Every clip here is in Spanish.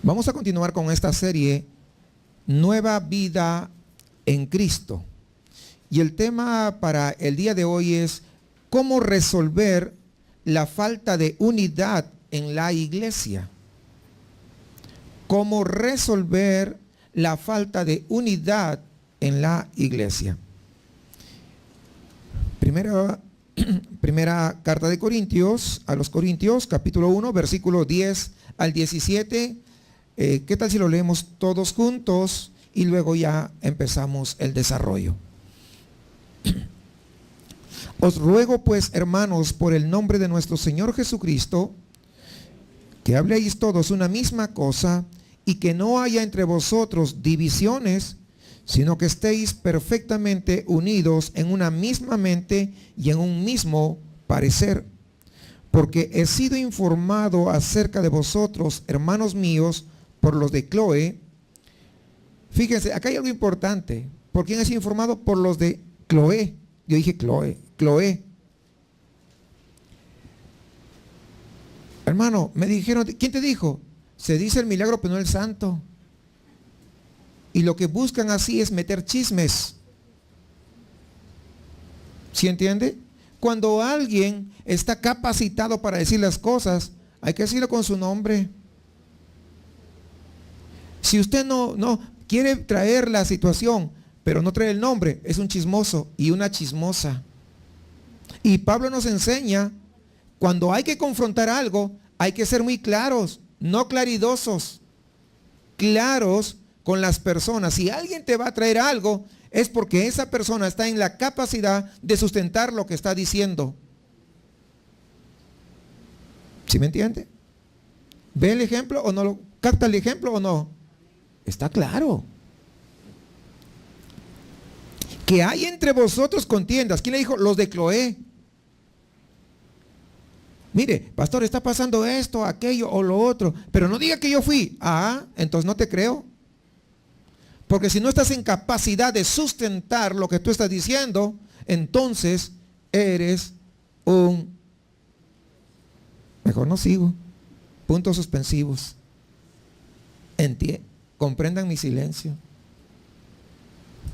Vamos a continuar con esta serie, Nueva Vida en Cristo. Y el tema para el día de hoy es cómo resolver la falta de unidad en la iglesia. Cómo resolver la falta de unidad en la iglesia. Primera carta de Corintios, a los Corintios, capítulo 1, versículo 10 al 17. ¿Qué tal si lo leemos todos juntos y luego ya empezamos el desarrollo? Os ruego pues, hermanos, por el nombre de nuestro Señor Jesucristo, que habléis todos una misma cosa y que no haya entre vosotros divisiones, sino que estéis perfectamente unidos en una misma mente y en un mismo parecer. Porque he sido informado acerca de vosotros, hermanos míos, por los de Cloé. Fíjense, acá hay algo importante. ¿Por quién es informado? Por los de Cloé. Yo dije Cloé. Hermano, me dijeron, ¿quién te dijo? Se dice el milagro, pero no el santo. Y lo que buscan así es meter chismes. ¿Sí entiende? Cuando alguien está capacitado para decir las cosas, hay que decirlo con su nombre. Si usted no quiere traer la situación, pero no trae el nombre, es un chismoso y una chismosa. Y Pablo nos enseña, cuando hay que confrontar algo, hay que ser muy claros, no claridosos, claros con las personas. Si alguien te va a traer algo, es porque esa persona está en la capacidad de sustentar lo que está diciendo. ¿Sí me entiende? ¿Ve el ejemplo o no? ¿Capta el ejemplo o no? Está claro. Que hay entre vosotros contiendas. ¿Quién le dijo? Los de Cloé. Mire, pastor, está pasando esto, aquello o lo otro, pero no diga que yo fui. Ah, entonces no te creo. Porque si no estás en capacidad de sustentar lo que tú estás diciendo, entonces eres un... Mejor no sigo. Puntos suspensivos. Comprendan mi silencio.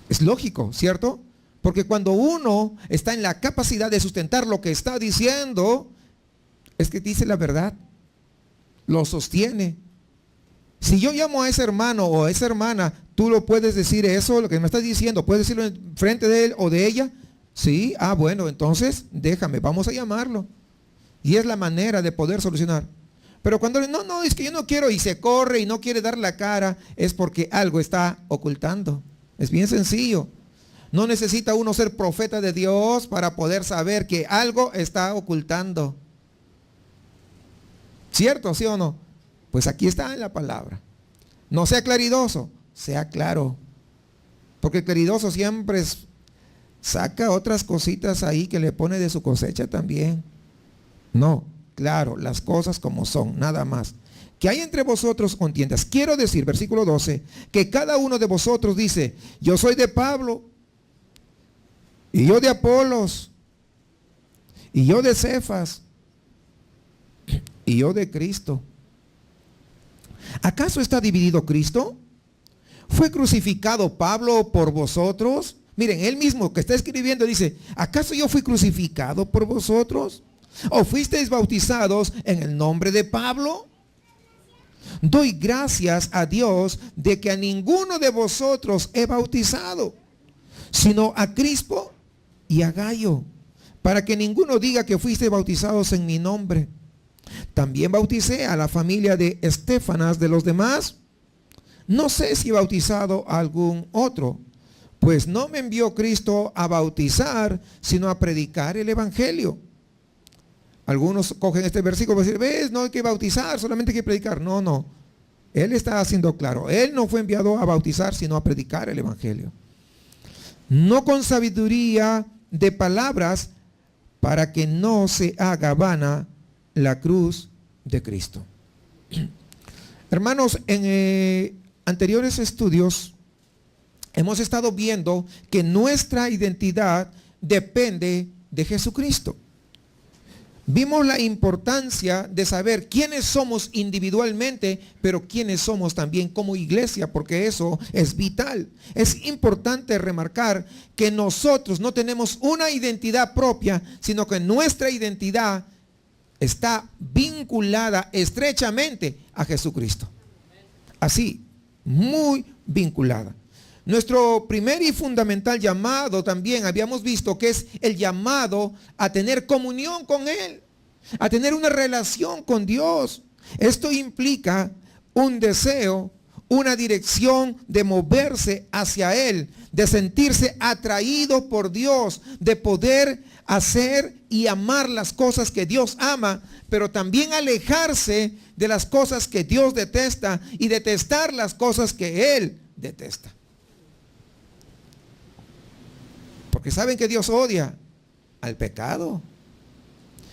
Es lógico, ¿cierto? Porque cuando uno está en la capacidad de sustentar lo que está diciendo, es que dice la verdad, lo sostiene. Si yo llamo a ese hermano o a esa hermana, ¿tú lo puedes decir eso, lo que me estás diciendo? ¿Puedes decirlo en frente de él o de ella? Sí, bueno, entonces déjame, vamos a llamarlo. Y es la manera de poder solucionar. Pero cuando no, es que yo no quiero y se corre y no quiere dar la cara, es porque algo está ocultando. Es bien sencillo. No necesita uno ser profeta de Dios para poder saber que algo está ocultando. ¿Cierto, sí o no? Pues aquí está en la palabra. No sea claridoso, sea claro. Porque el claridoso siempre saca otras cositas ahí que le pone de su cosecha también. No, claro, las cosas como son, nada más. Que hay entre vosotros contiendas. Quiero decir, versículo 12, que cada uno de vosotros dice, yo soy de Pablo, y yo de Apolos, y yo de Cefas, y yo de Cristo. ¿Acaso está dividido Cristo? ¿Fue crucificado Pablo por vosotros? Miren, él mismo que está escribiendo dice, ¿acaso yo fui crucificado por vosotros? ¿O fuisteis bautizados en el nombre de Pablo? Doy gracias a Dios de que a ninguno de vosotros he bautizado, sino a Crispo y a Gayo, para que ninguno diga que fuisteis bautizados en mi nombre. También bauticé a la familia de Estéfanas. De los demás, no sé si he bautizado a algún otro, pues no me envió Cristo a bautizar, sino a predicar el evangelio. Algunos cogen este versículo y dicen, ¿ves? No hay que bautizar, solamente hay que predicar. No. Él está haciendo claro. Él no fue enviado a bautizar, sino a predicar el evangelio. No con sabiduría de palabras, para que no se haga vana la cruz de Cristo. Hermanos, en anteriores estudios hemos estado viendo que nuestra identidad depende de Jesucristo. Vimos la importancia de saber quiénes somos individualmente, pero quiénes somos también como iglesia, porque eso es vital. Es importante remarcar que nosotros no tenemos una identidad propia, sino que nuestra identidad está vinculada estrechamente a Jesucristo. Así, muy vinculada. Nuestro primer y fundamental llamado también habíamos visto que es el llamado a tener comunión con Él, a tener una relación con Dios. Esto implica un deseo, una dirección de moverse hacia Él, de sentirse atraído por Dios, de poder hacer y amar las cosas que Dios ama, pero también alejarse de las cosas que Dios detesta y detestar las cosas que Él detesta. Porque saben que Dios odia al pecado.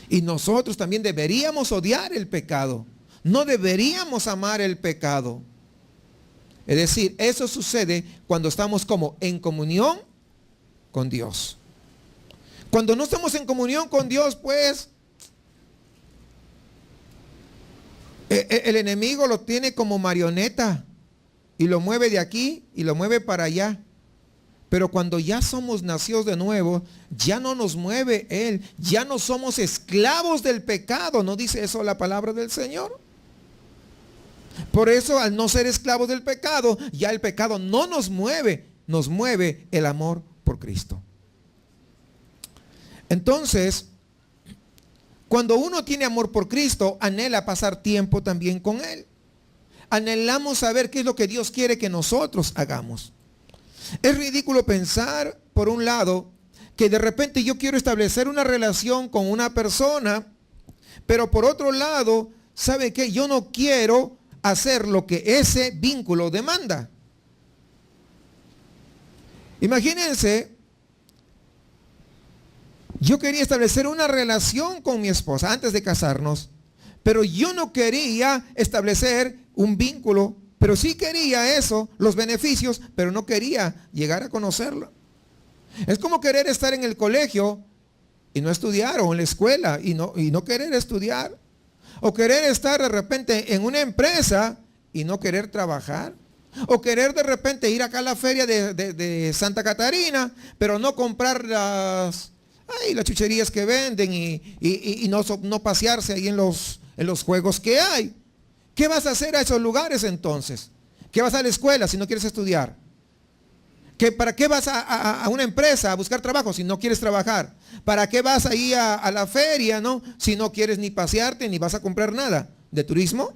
Y nosotros también deberíamos odiar el pecado. No deberíamos amar el pecado. Es decir, eso sucede cuando estamos como en comunión con Dios. Cuando no estamos en comunión con Dios, pues el enemigo lo tiene como marioneta y lo mueve de aquí y lo mueve para allá. Pero cuando ya somos nacidos de nuevo, ya no nos mueve Él, ya no somos esclavos del pecado. ¿No dice eso la palabra del Señor? Por eso, al no ser esclavos del pecado, ya el pecado no nos mueve el amor por Cristo. Entonces, cuando uno tiene amor por Cristo, anhela pasar tiempo también con Él. Anhelamos saber qué es lo que Dios quiere que nosotros hagamos. Es ridículo pensar, por un lado, que de repente yo quiero establecer una relación con una persona, pero por otro lado, ¿sabe qué? Yo no quiero hacer lo que ese vínculo demanda. Imagínense, yo quería establecer una relación con mi esposa antes de casarnos, pero yo no quería establecer un vínculo. Pero sí quería eso, los beneficios, pero no quería llegar a conocerla. Es como querer estar en el colegio y no estudiar, o en la escuela y no querer estudiar. O querer estar de repente en una empresa y no querer trabajar. O querer de repente ir acá a la feria de Santa Catarina, pero no comprar las chucherías que venden y no pasearse ahí en los juegos que hay. ¿Qué vas a hacer a esos lugares entonces? ¿Qué vas a la escuela si no quieres estudiar? ¿Para qué vas a una empresa a buscar trabajo si no quieres trabajar? ¿Para qué vas ahí a la feria, no? Si no quieres ni pasearte ni vas a comprar nada de turismo.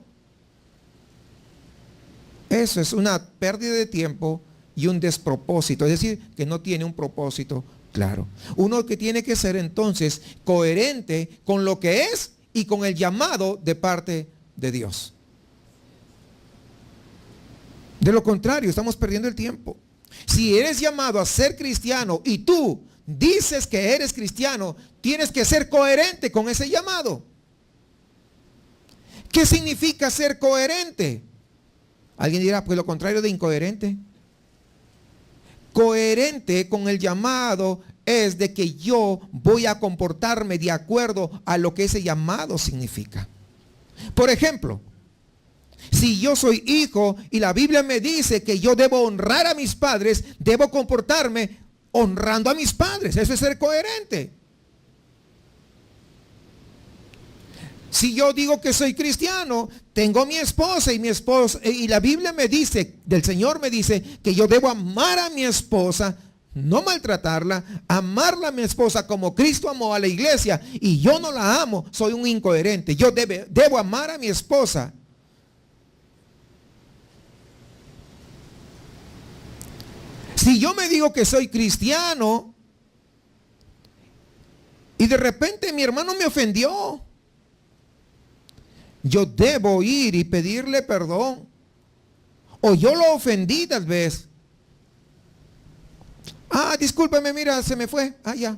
Eso es una pérdida de tiempo y un despropósito. Es decir, que no tiene un propósito claro. Uno que tiene que ser entonces coherente con lo que es y con el llamado de parte de Dios. De lo contrario, estamos perdiendo el tiempo. Si eres llamado a ser cristiano y tú dices que eres cristiano, tienes que ser coherente con ese llamado. ¿Qué significa ser coherente? Alguien dirá, pues lo contrario de incoherente. Coherente con el llamado es de que yo voy a comportarme de acuerdo a lo que ese llamado significa. Por ejemplo, si yo soy hijo y la Biblia me dice que yo debo honrar a mis padres, debo comportarme honrando a mis padres. Eso es ser coherente. Si yo digo que soy cristiano, tengo mi esposa y la Biblia me dice, del Señor me dice que yo debo amar a mi esposa, no maltratarla, amarla a mi esposa como Cristo amó a la iglesia, y yo no la amo, soy un incoherente. Yo debo amar a mi esposa. Si yo me digo que soy cristiano y de repente mi hermano me ofendió, yo debo ir y pedirle perdón. O yo lo ofendí tal vez. Discúlpeme, mira, se me fue. Ya.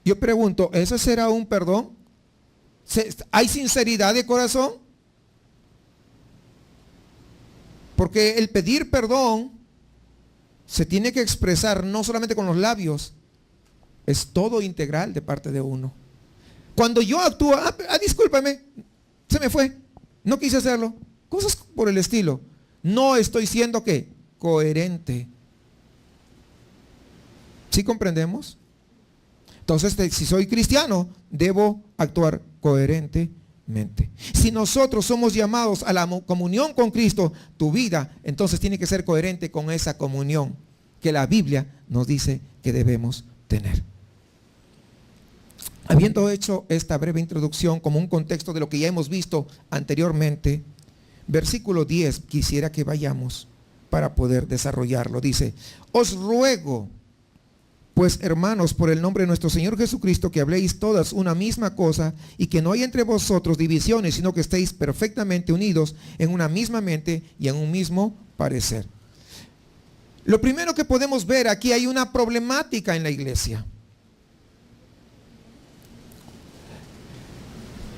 Yo pregunto, ¿eso será un perdón? ¿Hay sinceridad de corazón? Porque el pedir perdón se tiene que expresar no solamente con los labios, es todo integral de parte de uno. Cuando yo actúo, discúlpame, se me fue, no quise hacerlo. Cosas por el estilo. No estoy siendo, ¿qué? Coherente. ¿Sí comprendemos? Entonces, si soy cristiano, debo actuar coherentemente. Si nosotros somos llamados a la comunión con Cristo, tu vida entonces tiene que ser coherente con esa comunión que la Biblia nos dice que debemos tener. Habiendo hecho esta breve introducción como un contexto de lo que ya hemos visto anteriormente, versículo 10, quisiera que vayamos para poder desarrollarlo. Dice, os ruego, pues hermanos, por el nombre de nuestro Señor Jesucristo, que habléis todas una misma cosa y que no hay entre vosotros divisiones, sino que estéis perfectamente unidos en una misma mente y en un mismo parecer. Lo primero que podemos ver aquí, hay una problemática en la iglesia.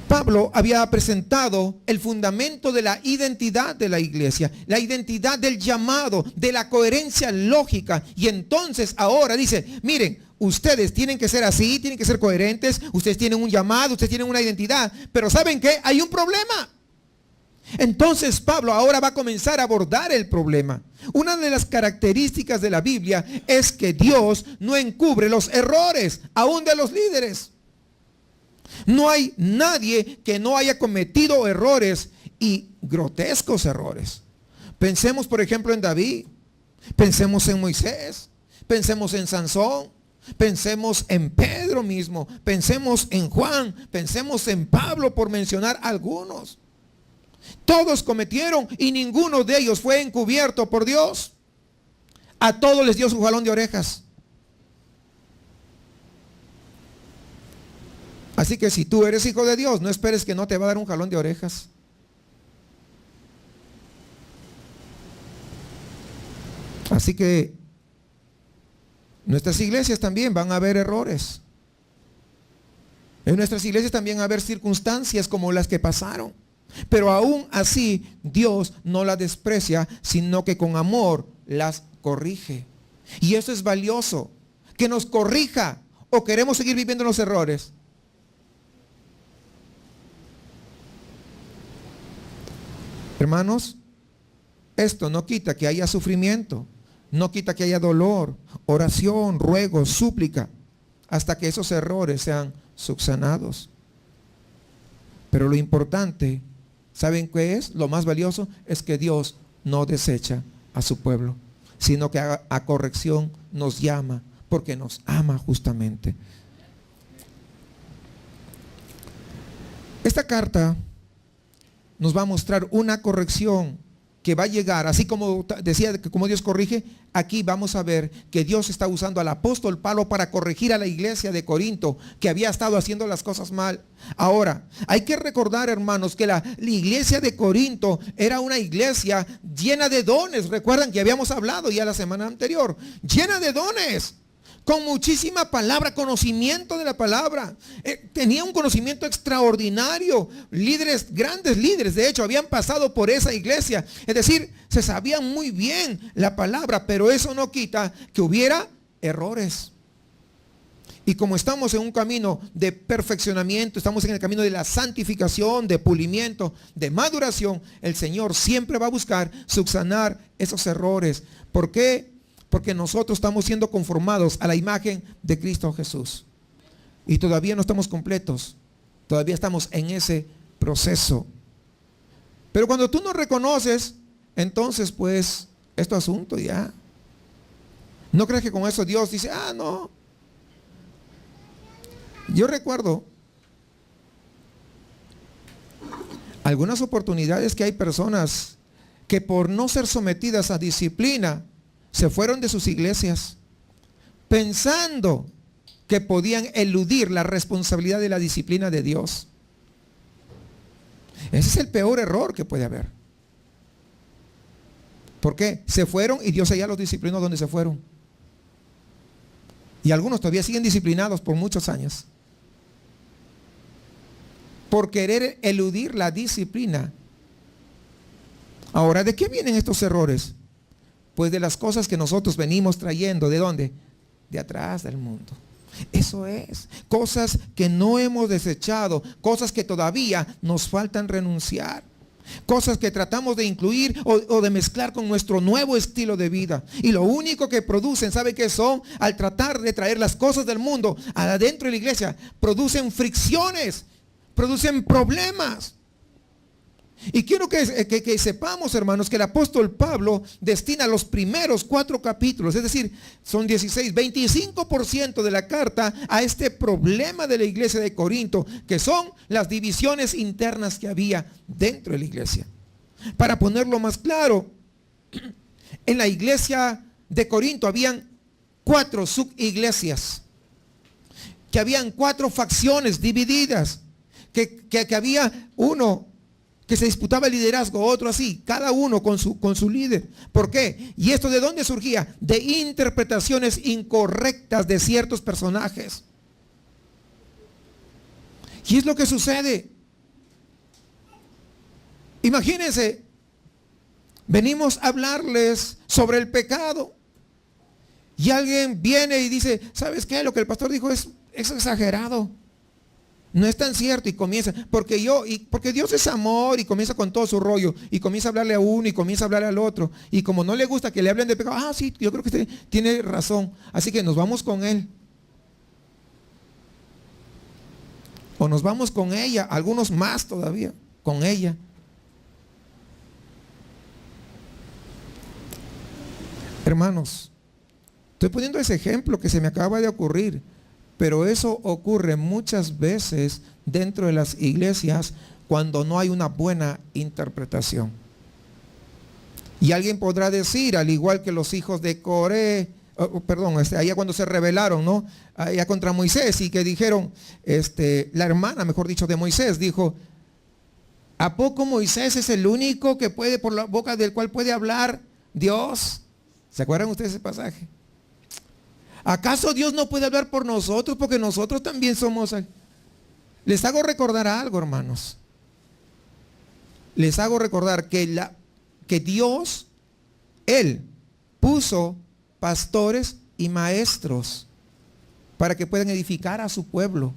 Pablo había presentado el fundamento de la identidad de la iglesia, la identidad del llamado, de la coherencia lógica. Y entonces ahora dice, miren, ustedes tienen que ser así, tienen que ser coherentes, ustedes tienen un llamado, ustedes tienen una identidad, pero ¿saben qué? Hay un problema. Entonces Pablo ahora va a comenzar a abordar el problema. Una de las características de la Biblia es que Dios no encubre los errores, aún de los líderes. No hay nadie que no haya cometido errores y grotescos errores. Pensemos por ejemplo en David, pensemos en Moisés, pensemos en Sansón, pensemos en Pedro mismo, pensemos en Juan, pensemos en Pablo, por mencionar algunos. Todos cometieron y ninguno de ellos fue encubierto por Dios. A todos les dio su jalón de orejas. Así que si tú eres hijo de Dios, no esperes que no te va a dar un jalón de orejas. Así que nuestras iglesias también van a haber errores. En nuestras iglesias también va a haber circunstancias como las que pasaron. Pero aún así Dios no las desprecia, sino que con amor las corrige. Y eso es valioso, que nos corrija. ¿O queremos seguir viviendo los errores? Hermanos, esto no quita que haya sufrimiento, no quita que haya dolor, oración, ruego, súplica, hasta que esos errores sean subsanados. Pero lo importante, ¿saben qué es? Lo más valioso es que Dios no desecha a su pueblo, sino que a corrección nos llama, porque nos ama justamente. Esta carta nos va a mostrar una corrección que va a llegar, así como decía que como Dios corrige, aquí vamos a ver que Dios está usando al apóstol Pablo para corregir a la iglesia de Corinto, que había estado haciendo las cosas mal. Ahora, hay que recordar, hermanos, que la iglesia de Corinto era una iglesia llena de dones. Recuerdan que habíamos hablado ya la semana anterior, llena de dones, con muchísima palabra, conocimiento de la palabra. Tenía un conocimiento extraordinario. Líderes, grandes líderes, de hecho, habían pasado por esa iglesia. Es decir, se sabían muy bien la palabra, pero eso no quita que hubiera errores. Y como estamos en un camino de perfeccionamiento, estamos en el camino de la santificación, de pulimiento, de maduración, el Señor siempre va a buscar subsanar esos errores. ¿Por qué? Porque nosotros estamos siendo conformados a la imagen de Cristo Jesús. Y todavía no estamos completos. Todavía estamos en ese proceso. Pero cuando tú no reconoces, entonces pues, es tu asunto ya. ¿No crees que con eso Dios dice, no? Yo recuerdo algunas oportunidades que hay personas que por no ser sometidas a disciplina, se fueron de sus iglesias pensando que podían eludir la responsabilidad de la disciplina de Dios. Ese es el peor error que puede haber. ¿Por qué? Se fueron y Dios ya los disciplinó donde se fueron. Y algunos todavía siguen disciplinados por muchos años. Por querer eludir la disciplina. Ahora, ¿de qué vienen estos errores? Pues de las cosas que nosotros venimos trayendo. ¿De dónde? De atrás del mundo. Eso es, cosas que no hemos desechado, cosas que todavía nos faltan renunciar, cosas que tratamos de incluir o de mezclar con nuestro nuevo estilo de vida. Y lo único que producen, ¿sabe qué son? Al tratar de traer las cosas del mundo adentro de la iglesia, producen fricciones, producen problemas. Y quiero que sepamos, hermanos, que el apóstol Pablo destina los primeros 4 capítulos, es decir, son 25% de la carta a este problema de la iglesia de Corinto, que son las divisiones internas que había dentro de la iglesia. Para ponerlo más claro, en la iglesia de Corinto habían 4 subiglesias, que habían 4 facciones divididas, que había uno que se disputaba el liderazgo, otro así, cada uno con su líder. ¿Por qué? ¿Y esto de dónde surgía? De interpretaciones incorrectas de ciertos personajes. Y es lo que sucede. Imagínense, venimos a hablarles sobre el pecado y alguien viene y dice, ¿sabes qué? Lo que el pastor dijo es exagerado. No es tan cierto, y comienza, porque Dios es amor, y comienza con todo su rollo, y comienza a hablarle a uno, y comienza a hablarle al otro, y como no le gusta que le hablen de pecado, sí, yo creo que usted tiene razón, así que nos vamos con él. O nos vamos con ella, algunos más todavía, con ella. Hermanos, estoy poniendo ese ejemplo que se me acaba de ocurrir. Pero eso ocurre muchas veces dentro de las iglesias cuando no hay una buena interpretación. Y alguien podrá decir, al igual que los hijos de Coré, allá cuando se rebelaron, ¿no? Allá contra Moisés, y que dijeron, la hermana, mejor dicho, de Moisés, dijo, ¿a poco Moisés es el único que puede, por la boca del cual puede hablar Dios? ¿Se acuerdan ustedes de ese pasaje? ¿Acaso Dios no puede hablar por nosotros? Porque nosotros también somos... Les hago recordar algo, hermanos. Les hago recordar que Dios, Él, puso pastores y maestros para que puedan edificar a su pueblo.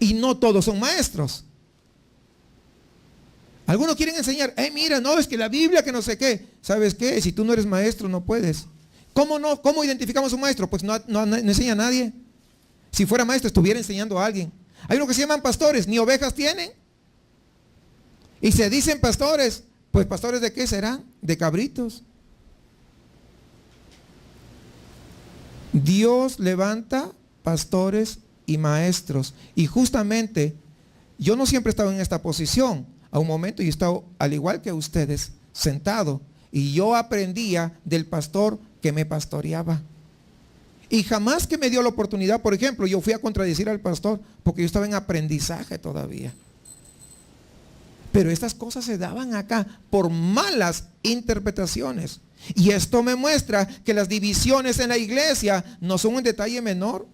Y no todos son maestros. Algunos quieren enseñar, mira, no, es que la Biblia, que no sé qué. ¿Sabes qué? Si tú no eres maestro, no puedes. ¿Cómo no? ¿Cómo identificamos a un maestro? Pues no enseña a nadie. Si fuera maestro, estuviera enseñando a alguien. Hay unos que se llaman pastores, ni ovejas tienen. Y se dicen pastores. Pues pastores, ¿de qué serán? De cabritos. Dios levanta pastores y maestros. Y justamente, yo no siempre he estado en esta posición. A un momento yo he estado, al igual que ustedes, sentado. Y yo aprendía del pastor que me pastoreaba. Y jamás que me dio la oportunidad, por ejemplo, yo fui a contradecir al pastor porque yo estaba en aprendizaje todavía. Pero estas cosas se daban acá por malas interpretaciones. Y esto me muestra que las divisiones en la iglesia no son un detalle menor.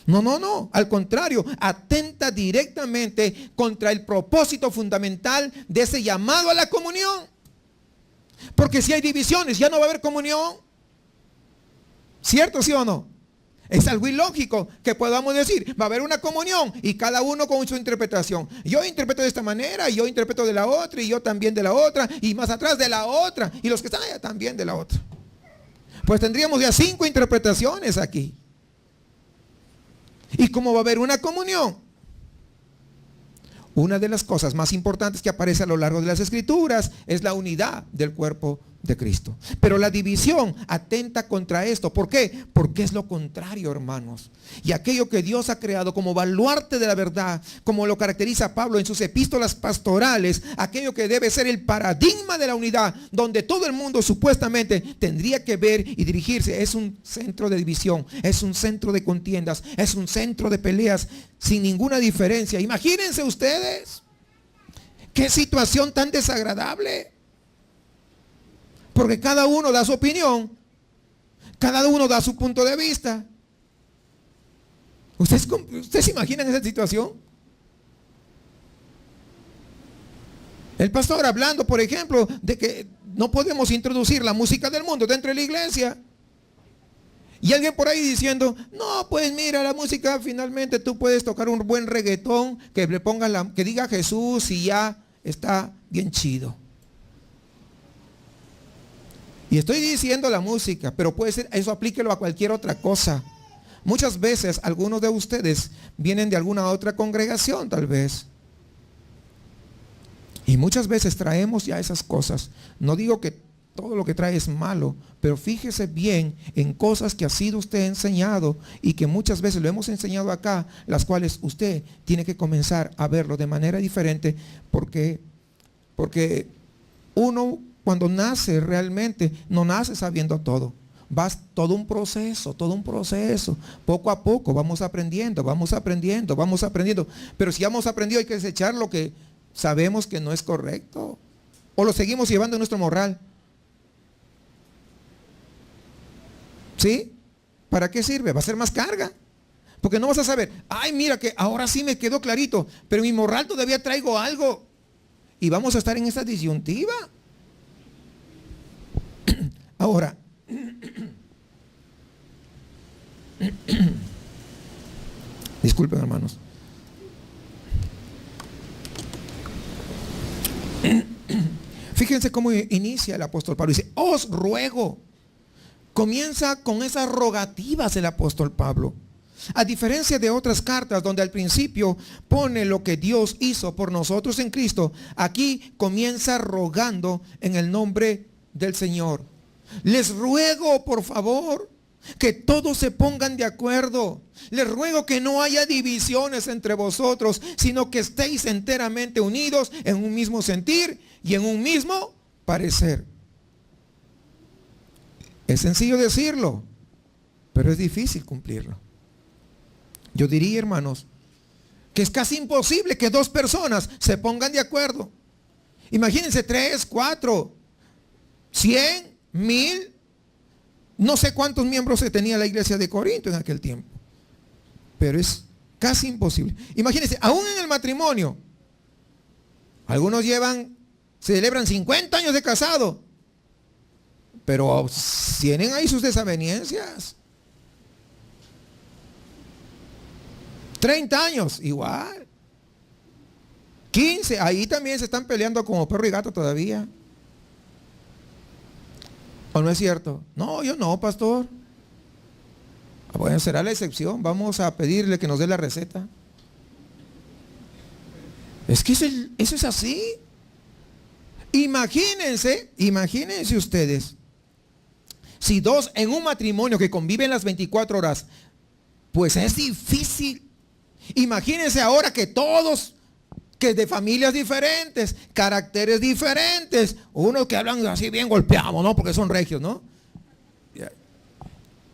No. Al contrario, atenta directamente contra el propósito fundamental de ese llamado a la comunión. Porque si hay divisiones, ya no va a haber comunión. ¿Cierto, sí o no? Es algo ilógico que podamos decir, va a haber una comunión y cada uno con su interpretación. Yo interpreto de esta manera, y yo interpreto de la otra, y yo también de la otra, y más atrás de la otra, y los que están allá también de la otra. Pues tendríamos ya 5 interpretaciones aquí. ¿Y cómo va a haber una comunión? Una de las cosas más importantes que aparece a lo largo de las Escrituras es la unidad del cuerpo de Cristo. Pero la división atenta contra esto. ¿Por qué? Porque es lo contrario, hermanos. Y aquello que Dios ha creado como baluarte de la verdad, como lo caracteriza Pablo en sus epístolas pastorales, aquello que debe ser el paradigma de la unidad, donde todo el mundo supuestamente tendría que ver y dirigirse, es un centro de división, es un centro de contiendas, es un centro de peleas sin ninguna diferencia. Imagínense ustedes, qué situación tan desagradable. Porque cada uno da su opinión, cada uno da su punto de vista. ¿Ustedes se imaginan esa situación? El pastor hablando, por ejemplo, de que no podemos introducir la música del mundo dentro de la iglesia. Y alguien por ahí diciendo, no, pues mira, la música finalmente tú puedes tocar un buen reggaetón, que le pongan que diga Jesús y ya está bien chido. Y estoy diciendo la música, pero puede ser, eso aplíquelo a cualquier otra cosa. Muchas veces algunos de ustedes vienen de alguna otra congregación tal vez. Y muchas veces traemos ya esas cosas. No digo que todo lo que trae es malo, pero fíjese bien en cosas que ha sido usted enseñado y que muchas veces lo hemos enseñado acá, las cuales usted tiene que comenzar a verlo de manera diferente, porque uno cuando nace realmente no nace sabiendo todo. Va todo un proceso. Poco a poco vamos aprendiendo. Pero si hemos aprendido hay que desechar lo que sabemos que no es correcto. O lo seguimos llevando en nuestro morral. ¿Sí? ¿Para qué sirve? Va a ser más carga. Porque no vas a saber, ay, mira que ahora sí me quedó clarito, pero en mi morral todavía traigo algo. Y vamos a estar en esta disyuntiva. Ahora, disculpen, hermanos. Fíjense cómo inicia el apóstol Pablo. Dice, os ruego. Comienza con esas rogativas el apóstol Pablo. A diferencia de otras cartas donde al principio pone lo que Dios hizo por nosotros en Cristo, aquí comienza rogando en el nombre del Señor. Les ruego, por favor, que todos se pongan de acuerdo. Les ruego que no haya divisiones entre vosotros, sino que estéis enteramente unidos en un mismo sentir y en un mismo parecer. Es sencillo decirlo, pero es difícil cumplirlo. Yo diría, hermanos, que es casi imposible que dos personas se pongan de acuerdo. Imagínense 3, 4, 100, 1000. No sé cuántos miembros tenía la iglesia de Corinto en aquel tiempo, pero es casi imposible. Imagínense, aún en el matrimonio, algunos celebran 50 años de casado, pero tienen ahí sus desavenencias. 30 años, igual. 15, ahí también se están peleando como perro y gato todavía. ¿O no es cierto? No, yo no, pastor. Bueno, será la excepción. Vamos a pedirle que nos dé la receta. Es que eso es así. Imagínense ustedes, si dos en un matrimonio que conviven las 24 horas, pues es difícil. Imagínense ahora que todos, que de familias diferentes, caracteres diferentes, unos que hablan así bien golpeados, ¿no? Porque son regios, ¿no?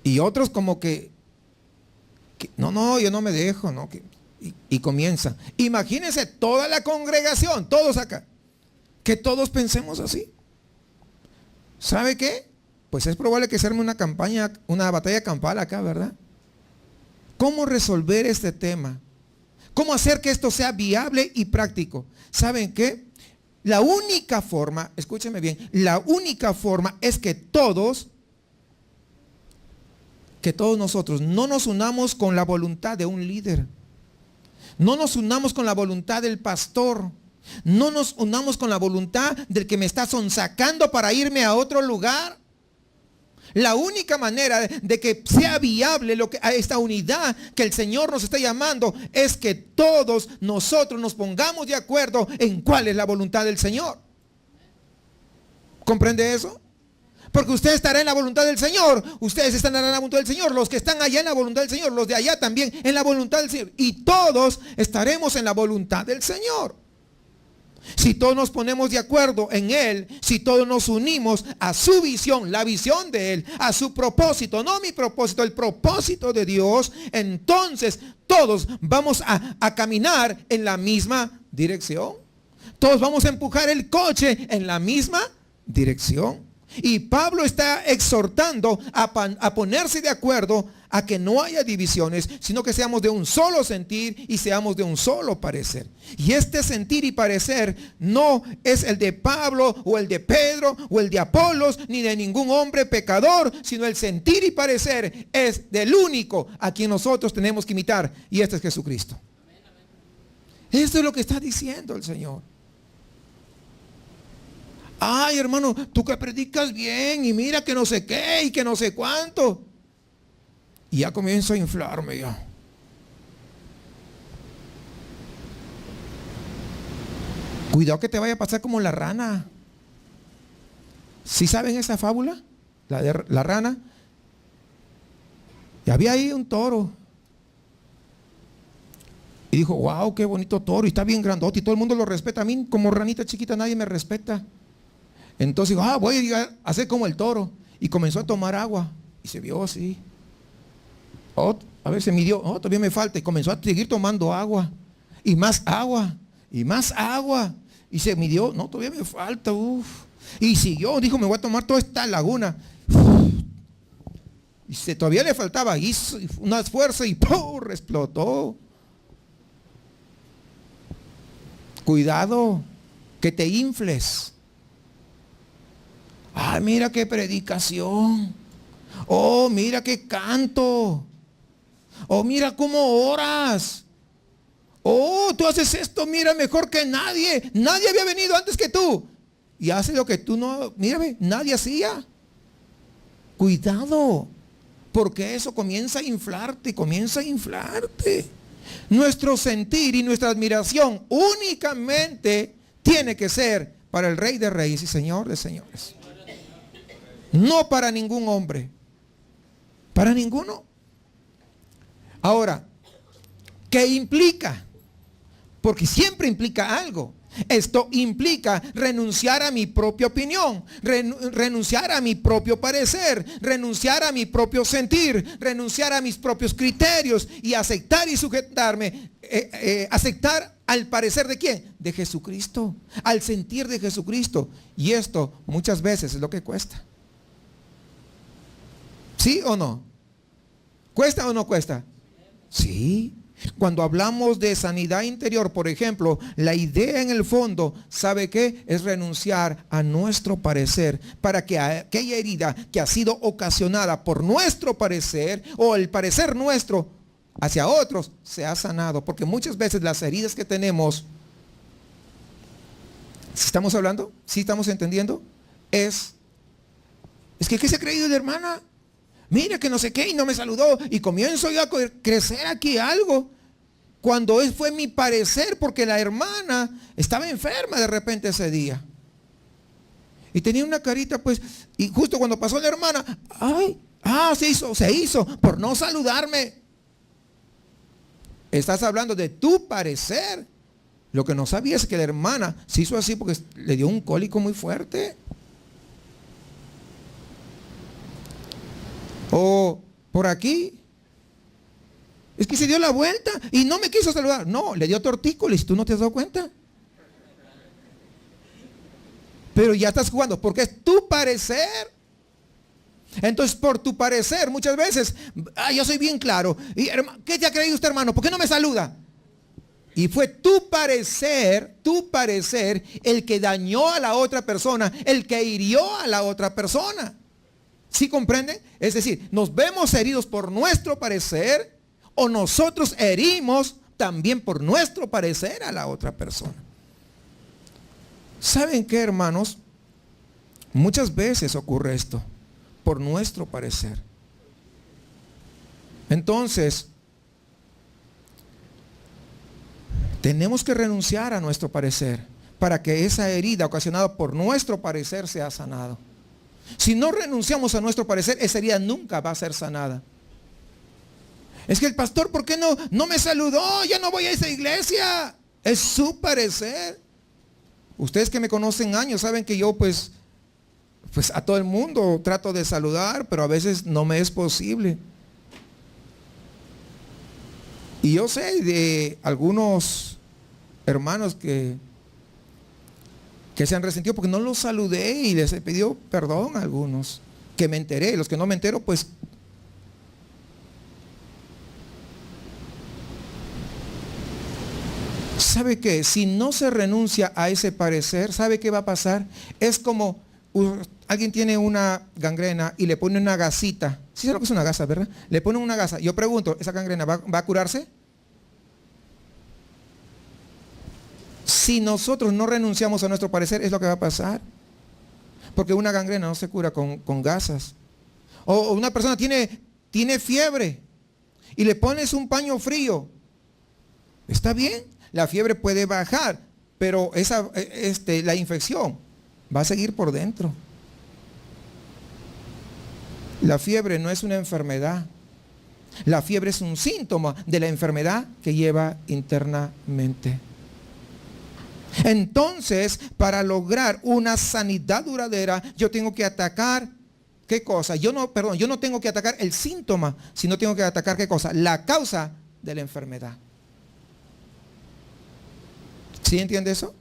Y otros como que no, yo no me dejo, ¿no? Y comienza. Imagínense toda la congregación, todos acá, que todos pensemos así. ¿Sabe qué? Pues es probable que se arme una batalla campal acá, ¿verdad? ¿Cómo resolver este tema? ¿Cómo hacer que esto sea viable y práctico? ¿Saben qué? La única forma, escúcheme bien, la única forma es que todos nosotros no nos unamos con la voluntad de un líder. No nos unamos con la voluntad del pastor. No nos unamos con la voluntad del que me está sonsacando para irme a otro lugar. La única manera de que sea viable a esta unidad que el Señor nos está llamando es que todos nosotros nos pongamos de acuerdo en cuál es la voluntad del Señor. ¿Comprende eso? Porque usted estará en la voluntad del Señor, ustedes estarán en la voluntad del Señor, los que están allá en la voluntad del Señor, los de allá también en la voluntad del Señor. Y todos estaremos en la voluntad del Señor. Si todos nos ponemos de acuerdo en Él, si todos nos unimos a su visión, la visión de Él, a su propósito, no mi propósito, el propósito de Dios, entonces todos vamos a caminar en la misma dirección. Todos vamos a empujar el coche en la misma dirección. Y Pablo está exhortando a ponerse de acuerdo, a que no haya divisiones, sino que seamos de un solo sentir y seamos de un solo parecer. Y este sentir y parecer no es el de Pablo o el de Pedro o el de Apolos, ni de ningún hombre pecador, sino el sentir y parecer es del único a quien nosotros tenemos que imitar, y este es Jesucristo. Esto es lo que está diciendo el Señor. Ay, hermano, tú que predicas bien y mira que no sé qué y que no sé cuánto. Y ya comienzo a inflarme ya. Cuidado que te vaya a pasar como la rana. ¿Sí saben esa fábula? La de la rana. Y había ahí un toro. Y dijo, wow, qué bonito toro. Y está bien grandote y todo el mundo lo respeta. A mí como ranita chiquita nadie me respeta. Entonces dijo, voy a llegar a hacer como el toro. Y comenzó a tomar agua. Y se vio así. A ver, se midió. Todavía me falta. Y comenzó a seguir tomando agua. Y más agua. Y más agua. Y se midió. No, todavía me falta. Y siguió. Dijo, me voy a tomar toda esta laguna. Y todavía le faltaba. Hizo una esfuerzo y ¡pum! Explotó. Cuidado. Que te infles. Mira qué predicación. Mira qué canto. Mira cómo oras. Tú haces esto, mira, mejor que nadie. Nadie había venido antes que tú. Y hace lo que tú no, mírame, nadie hacía. Cuidado. Porque eso comienza a inflarte, comienza a inflarte. Nuestro sentir y nuestra admiración únicamente tiene que ser para el Rey de Reyes y Señor de Señores. No para ningún hombre. Para ninguno. Ahora, ¿qué implica? Porque siempre implica algo. Esto implica renunciar a mi propia opinión, renunciar a mi propio parecer, renunciar a mi propio sentir, renunciar a mis propios criterios y aceptar y sujetarme, aceptar al parecer de quién, de Jesucristo, al sentir de Jesucristo. Y esto muchas veces es lo que cuesta. ¿Sí o no? ¿Cuesta o no cuesta? Sí. Cuando hablamos de sanidad interior, por ejemplo, la idea en el fondo, ¿sabe qué? Es renunciar a nuestro parecer para que aquella herida que ha sido ocasionada por nuestro parecer o el parecer nuestro hacia otros sea sanado. Porque muchas veces las heridas que tenemos, ¿sí estamos hablando? ¿Sí estamos entendiendo? Es que ¿qué se ha creído la hermana? Mira que no sé qué y no me saludó y comienzo yo a crecer aquí algo cuando fue mi parecer porque la hermana estaba enferma de repente ese día y tenía una carita pues y justo cuando pasó la hermana, se hizo por no saludarme. Estás hablando de tu parecer. Lo que no sabía es que la hermana se hizo así porque le dio un cólico muy fuerte. O por aquí. Es que se dio la vuelta y no me quiso saludar. No, le dio tortícolis. ¿Tú no te has dado cuenta? Pero ya estás jugando porque es tu parecer. Entonces por tu parecer muchas veces, yo soy bien claro. Y, ¿qué te ha creído usted, hermano? ¿Por qué no me saluda? Y fue tu parecer el que dañó a la otra persona, el que hirió a la otra persona. ¿Sí comprenden? Es decir, nos vemos heridos por nuestro parecer o nosotros herimos también por nuestro parecer a la otra persona. ¿Saben qué, hermanos? Muchas veces ocurre esto por nuestro parecer. Entonces, tenemos que renunciar a nuestro parecer para que esa herida ocasionada por nuestro parecer sea sanada. Si no renunciamos a nuestro parecer, esa herida nunca va a ser sanada. Es que el pastor, ¿por qué no me saludó? Ya no voy a esa iglesia. Es su parecer. Ustedes que me conocen años saben que yo pues a todo el mundo trato de saludar, pero a veces no me es posible. Y yo sé de algunos hermanos que Que se han resentido porque no los saludé y les he pedido perdón a algunos. Que me enteré, los que no me entero, pues... ¿Sabe qué? Si no se renuncia a ese parecer, ¿sabe qué va a pasar? Es como alguien tiene una gangrena y le pone una gasita. ¿Sí sabe lo que es una gasa, verdad? Le ponen una gasa. Yo pregunto, ¿esa gangrena va a curarse? Si nosotros no renunciamos a nuestro parecer, es lo que va a pasar. Porque una gangrena no se cura con gasas. O una persona tiene fiebre y le pones un paño frío. Está bien, la fiebre puede bajar, pero la infección va a seguir por dentro. La fiebre no es una enfermedad. La fiebre es un síntoma de la enfermedad que lleva internamente. Entonces, para lograr una sanidad duradera, yo tengo que atacar, ¿qué cosa? Yo no tengo que atacar el síntoma, sino tengo que atacar, ¿qué cosa? La causa de la enfermedad. ¿Sí entiende eso?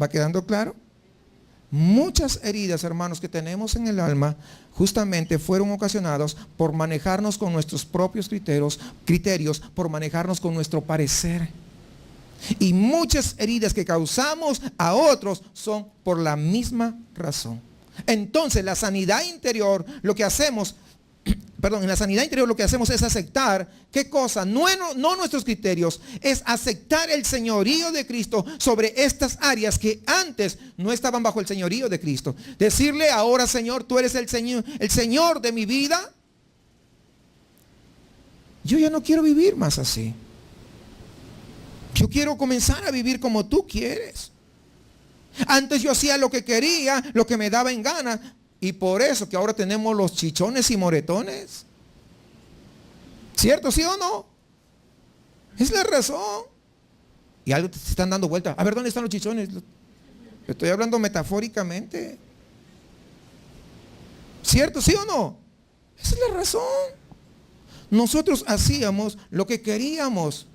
¿Va quedando claro? Muchas heridas, hermanos, que tenemos en el alma, justamente fueron ocasionadas por manejarnos con nuestros propios criterios, por manejarnos con nuestro parecer. Y muchas heridas que causamos a otros son por la misma razón. Entonces, la sanidad interior, lo que hacemos, en la sanidad interior lo que hacemos es aceptar, ¿qué cosa? No nuestros criterios, es aceptar el señorío de Cristo sobre estas áreas que antes no estaban bajo el señorío de Cristo. Decirle ahora, Señor, tú eres el Señor de mi vida. Yo ya no quiero vivir más así. Yo quiero comenzar a vivir como tú quieres. Antes yo hacía lo que quería, lo que me daba en gana. Y por eso que ahora tenemos los chichones y moretones. ¿Cierto, sí o no? Es la razón. Y algo te están dando vuelta. A ver, ¿dónde están los chichones? Estoy hablando metafóricamente. ¿Cierto, sí o no? Esa es la razón. Nosotros hacíamos lo que queríamos.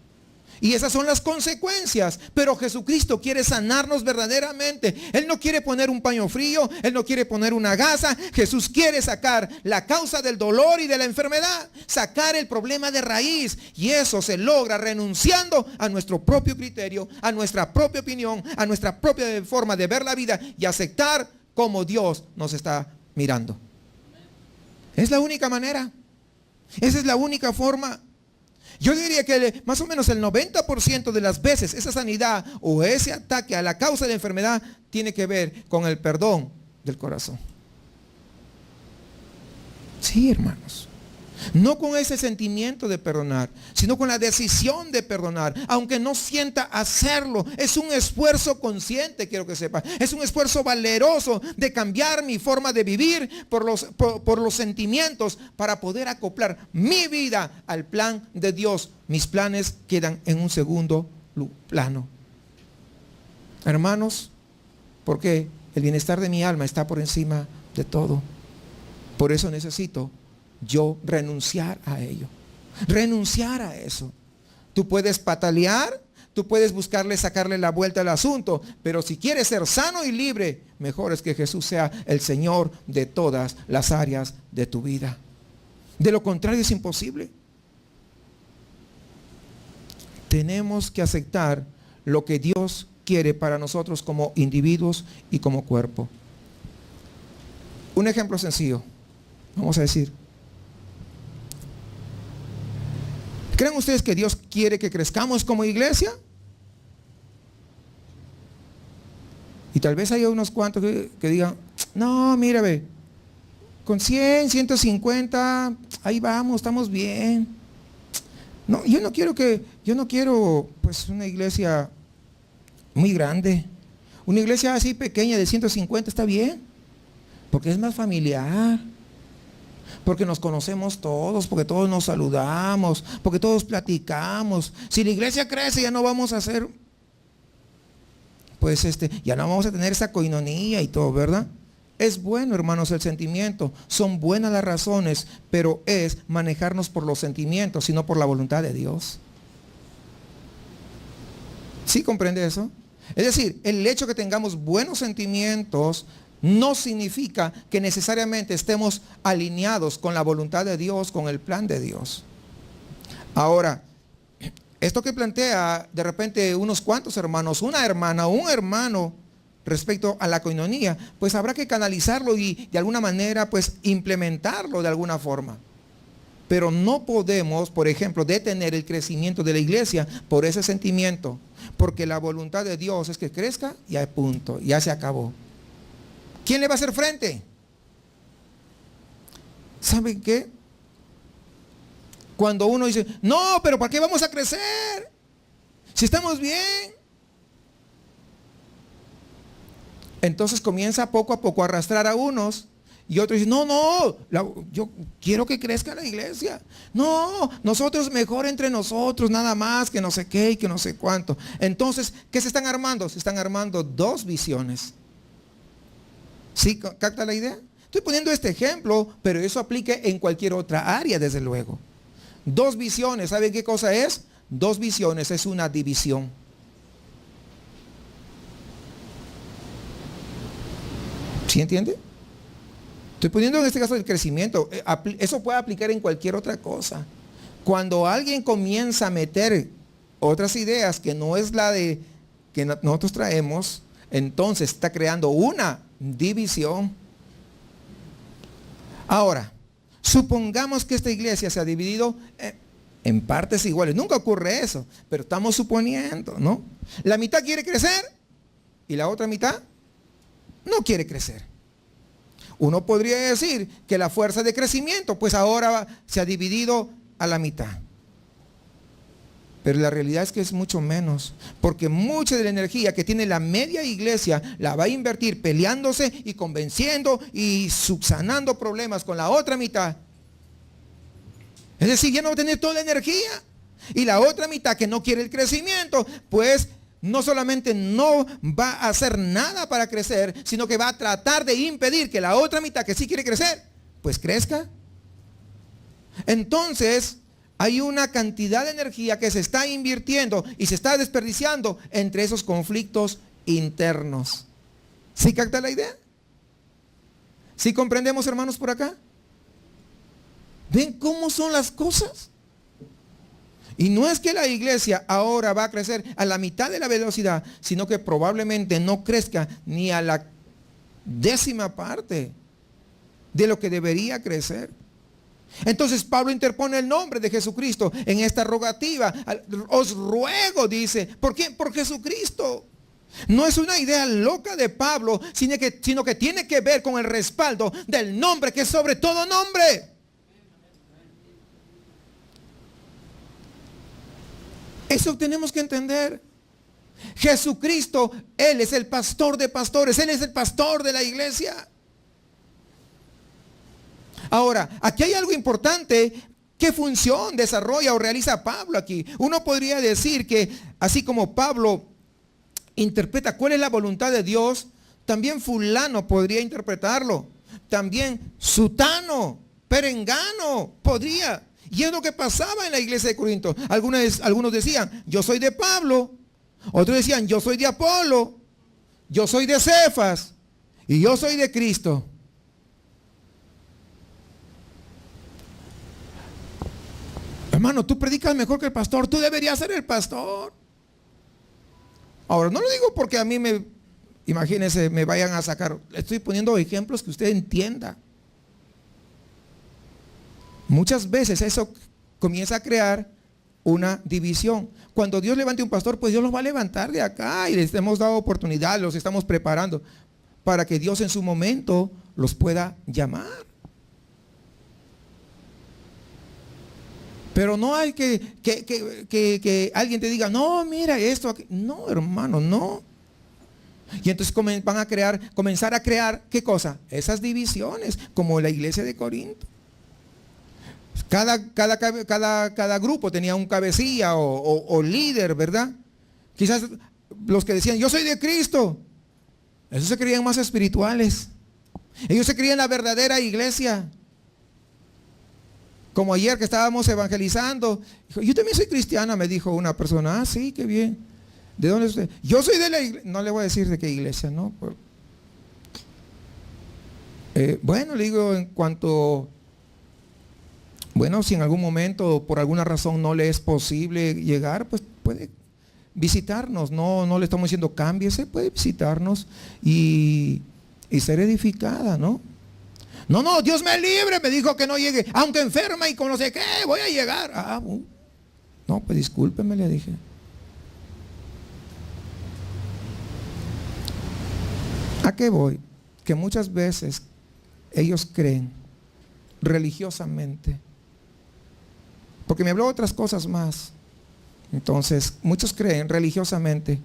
Y esas son las consecuencias. Pero Jesucristo quiere sanarnos verdaderamente. Él no quiere poner un paño frío. Él no quiere poner una gasa. Jesús quiere sacar la causa del dolor y de la enfermedad. Sacar el problema de raíz. Y eso se logra renunciando a nuestro propio criterio, a nuestra propia opinión, a nuestra propia forma de ver la vida y aceptar cómo Dios nos está mirando. Es la única manera. Esa es la única forma. Yo diría que más o menos el 90% de las veces esa sanidad o ese ataque a la causa de la enfermedad tiene que ver con el perdón del corazón. Sí, hermanos. No con ese sentimiento de perdonar, sino con la decisión de perdonar, aunque no sienta hacerlo. Es un esfuerzo consciente, quiero que sepa. Es un esfuerzo valeroso de cambiar mi forma de vivir por los sentimientos para poder acoplar mi vida al plan de Dios. Mis planes quedan en un segundo plano. Hermanos, porque el bienestar de mi alma está por encima de todo. Por eso necesito yo renunciar a ello. Renunciar a eso. Tú puedes patalear, tú puedes sacarle la vuelta al asunto, pero si quieres ser sano y libre, mejor es que Jesús sea el Señor de todas las áreas de tu vida. De lo contrario es imposible. Tenemos que aceptar lo que Dios quiere para nosotros como individuos y como cuerpo. Un ejemplo sencillo. Vamos a decir, ¿creen ustedes que Dios quiere que crezcamos como iglesia? Y tal vez haya unos cuantos que digan, no, mira, ve, con 100, 150, ahí vamos, estamos bien. No, yo no quiero pues una iglesia muy grande. Una iglesia así pequeña de 150 está bien, porque es más familiar. Porque nos conocemos todos, porque todos nos saludamos, porque todos platicamos. Si la iglesia crece, ya no vamos a hacer, pues ya no vamos a tener esa coinonía y todo, ¿verdad? Es bueno, hermanos, el sentimiento. Son buenas las razones, pero es manejarnos por los sentimientos, sino por la voluntad de Dios. ¿Sí comprende eso? Es decir, el hecho que tengamos buenos sentimientos no significa que necesariamente estemos alineados con la voluntad de Dios, con el plan de Dios. Ahora, esto que plantea de repente unos cuantos hermanos, una hermana o un hermano respecto a la coinonía, pues habrá que canalizarlo y de alguna manera pues implementarlo de alguna forma. Pero no podemos, por ejemplo, detener el crecimiento de la iglesia por ese sentimiento, porque la voluntad de Dios es que crezca y a punto, ya se acabó. ¿Quién le va a hacer frente? ¿Saben qué? Cuando uno dice, no, pero ¿para qué vamos a crecer? Si estamos bien. Entonces comienza poco a poco a arrastrar a unos y otros dicen, no, yo quiero que crezca la iglesia. No, nosotros mejor entre nosotros, nada más, que no sé qué y que no sé cuánto. Entonces, ¿qué se están armando? Se están armando dos visiones. ¿Sí? ¿Capta la idea? Estoy poniendo este ejemplo, pero eso aplique en cualquier otra área, desde luego. Dos visiones, ¿saben qué cosa es? Dos visiones es una división. ¿Sí entiende? Estoy poniendo en este caso el crecimiento. Eso puede aplicar en cualquier otra cosa. Cuando alguien comienza a meter otras ideas que no es la de que nosotros traemos, entonces está creando una división. Ahora, supongamos que esta iglesia se ha dividido en partes iguales. Nunca ocurre eso, pero estamos suponiendo, ¿no? La mitad quiere crecer y la otra mitad no quiere crecer. Uno podría decir que la fuerza de crecimiento, pues ahora se ha dividido a la mitad. Pero la realidad es que es mucho menos, porque mucha de la energía que tiene la media iglesia la va a invertir peleándose y convenciendo y subsanando problemas con la otra mitad. Es decir, ya no va a tener toda la energía. Y la otra mitad que no quiere el crecimiento, pues no solamente no va a hacer nada para crecer, sino que va a tratar de impedir que la otra mitad que sí quiere crecer, pues crezca. Entonces, hay una cantidad de energía que se está invirtiendo y se está desperdiciando entre esos conflictos internos. ¿Sí capta la idea? ¿Sí comprendemos, hermanos, por acá? ¿Ven cómo son las cosas? Y no es que la iglesia ahora va a crecer a la mitad de la velocidad, sino que probablemente no crezca ni a la 10ª parte de lo que debería crecer. Entonces Pablo interpone el nombre de Jesucristo en esta rogativa. Os ruego, dice. ¿Por quién? Por Jesucristo. No es una idea loca de Pablo, sino que tiene que ver con el respaldo del nombre que es sobre todo nombre. Eso tenemos que entender. Jesucristo, Él es el pastor de pastores. Él es el pastor de la iglesia. Ahora, aquí hay algo importante. ¿Qué función desarrolla o realiza Pablo aquí? Uno podría decir que así como Pablo interpreta cuál es la voluntad de Dios, también fulano podría interpretarlo. También sutano, perengano podría. Y es lo que pasaba en la iglesia de Corinto. Algunos decían, yo soy de Pablo. Otros decían, yo soy de Apolo. Yo soy de Cefas. Y yo soy de Cristo. Hermano, tú predicas mejor que el pastor. Tú deberías ser el pastor. Ahora, no lo digo porque a mí imagínense, me vayan a sacar. Le estoy poniendo ejemplos que usted entienda. Muchas veces eso comienza a crear una división. Cuando Dios levante un pastor, pues Dios los va a levantar de acá y les hemos dado oportunidad, los estamos preparando para que Dios en su momento los pueda llamar. Pero no hay que alguien te diga, no, mira esto, aquí. No, hermano, no. Y entonces van a comenzar a crear, ¿qué cosa? Esas divisiones, como la iglesia de Corinto. Cada grupo tenía un cabecilla o líder, ¿verdad? Quizás los que decían, yo soy de Cristo, esos se creían más espirituales. Ellos se creían la verdadera iglesia. Como ayer que estábamos evangelizando, yo también soy cristiana, me dijo una persona. Ah, sí, qué bien. ¿De dónde es usted? Yo soy de la iglesia. No le voy a decir de qué iglesia, ¿no? Bueno, le digo en cuanto... Bueno, si en algún momento por alguna razón no le es posible llegar, pues puede visitarnos. No le estamos diciendo cámbiese, puede visitarnos y ser edificada, ¿no? No, Dios me libre, me dijo que no llegue, aunque enferma y con no sé qué, voy a llegar. No, pues discúlpeme, le dije. ¿A qué voy? Que muchas veces ellos creen religiosamente, porque me habló otras cosas más. Entonces, muchos creen religiosamente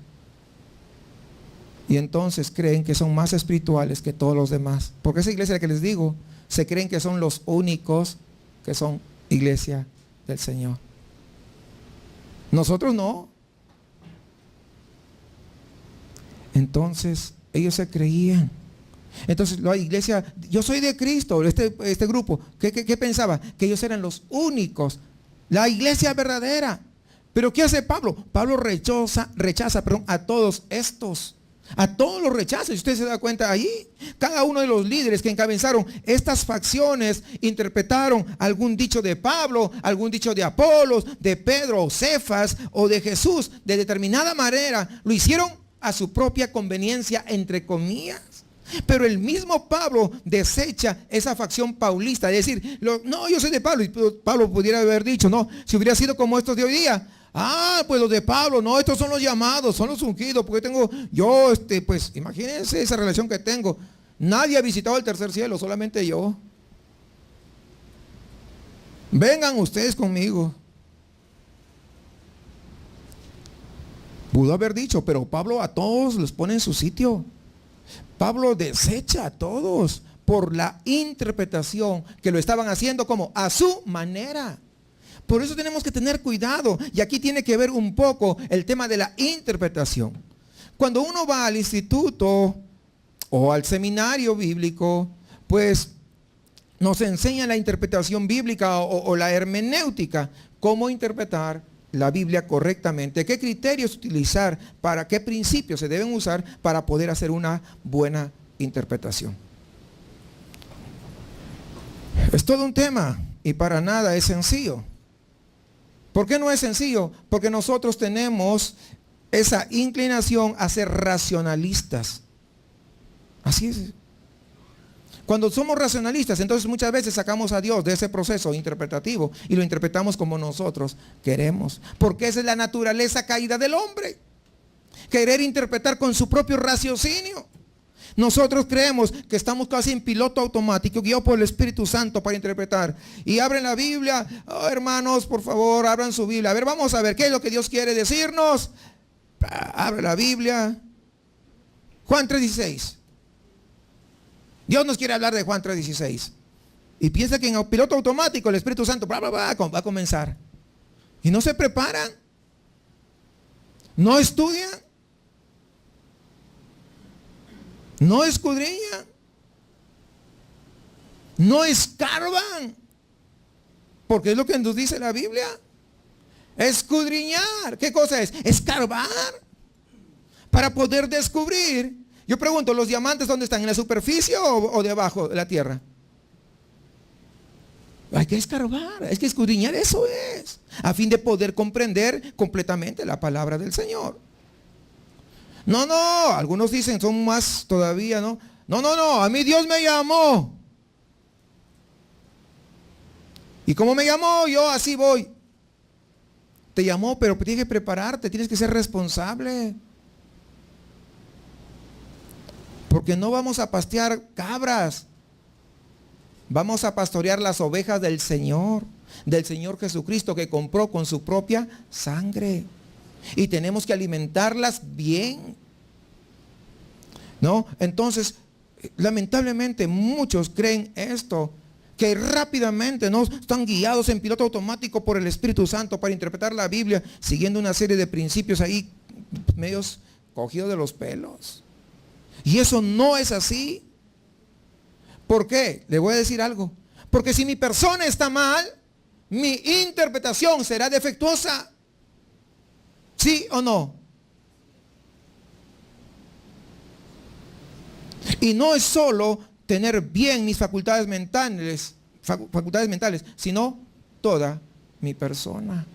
y entonces creen que son más espirituales que todos los demás. Porque esa iglesia que les digo, se creen que son los únicos que son iglesia del Señor. Nosotros no. Entonces, ellos se creían. Entonces la iglesia, yo soy de Cristo, este grupo, ¿qué pensaba? Que ellos eran los únicos, la iglesia verdadera. Pero ¿qué hace Pablo? Pablo rechaza a todos estos. A todos los rechaza. Si usted se da cuenta allí, cada uno de los líderes que encabezaron estas facciones interpretaron algún dicho de Pablo, algún dicho de Apolos, de Pedro o Cefas o de Jesús. De determinada manera lo hicieron a su propia conveniencia, entre comillas. Pero el mismo Pablo desecha esa facción paulista, es decir, no, yo soy de Pablo. Y Pablo pudiera haber dicho, no, si hubiera sido como estos de hoy día. Pues los de Pablo, no, estos son los llamados, son los ungidos, porque pues imagínense esa relación que tengo. Nadie ha visitado el tercer cielo, solamente yo. Vengan ustedes conmigo. Pudo haber dicho, pero Pablo a todos los pone en su sitio. Pablo desecha a todos por la interpretación que lo estaban haciendo como a su manera. Por eso tenemos que tener cuidado. Y aquí tiene que ver un poco el tema de la interpretación. Cuando uno va al instituto o al seminario bíblico, pues nos enseña la interpretación bíblica o la hermenéutica, cómo interpretar la Biblia correctamente, qué criterios utilizar, para qué principios se deben usar para poder hacer una buena interpretación. Es todo un tema y para nada es sencillo. ¿Por qué no es sencillo? Porque nosotros tenemos esa inclinación a ser racionalistas. Así es. Cuando somos racionalistas, entonces muchas veces sacamos a Dios de ese proceso interpretativo y lo interpretamos como nosotros queremos. Porque esa es la naturaleza caída del hombre. Querer interpretar con su propio raciocinio. Nosotros creemos que estamos casi en piloto automático, guiado por el Espíritu Santo para interpretar. Y abren la Biblia. Hermanos, por favor, abran su Biblia. A ver, vamos a ver qué es lo que Dios quiere decirnos. Abre la Biblia. Juan 3:16. Dios nos quiere hablar de Juan 3:16. Y piensa que en el piloto automático el Espíritu Santo va a comenzar. Y no se preparan. No estudian. No escudriñan. No escarban. Porque es lo que nos dice la Biblia. Escudriñar. ¿Qué cosa es? Escarbar. Para poder descubrir. Yo pregunto, ¿los diamantes dónde están? ¿En la superficie o debajo de la tierra? Hay que escarbar, hay que escudriñar, eso es. A fin de poder comprender completamente la palabra del Señor. No, algunos dicen, son más todavía, ¿no? No, a mí Dios me llamó. ¿Y cómo me llamó? Yo así voy. Te llamó, pero tienes que prepararte, tienes que ser responsable. Porque no vamos a pastear cabras. Vamos a pastorear las ovejas del Señor Jesucristo, que compró con su propia sangre. Y tenemos que alimentarlas bien. ¿No? Entonces, lamentablemente muchos creen esto, que rápidamente no están guiados en piloto automático por el Espíritu Santo para interpretar la Biblia, siguiendo una serie de principios ahí medios cogidos de los pelos. Y eso no es así. ¿Por qué? Le voy a decir algo. Porque si mi persona está mal, mi interpretación será defectuosa. ¿Sí o no? Y no es solo tener bien mis facultades mentales, sino toda mi persona.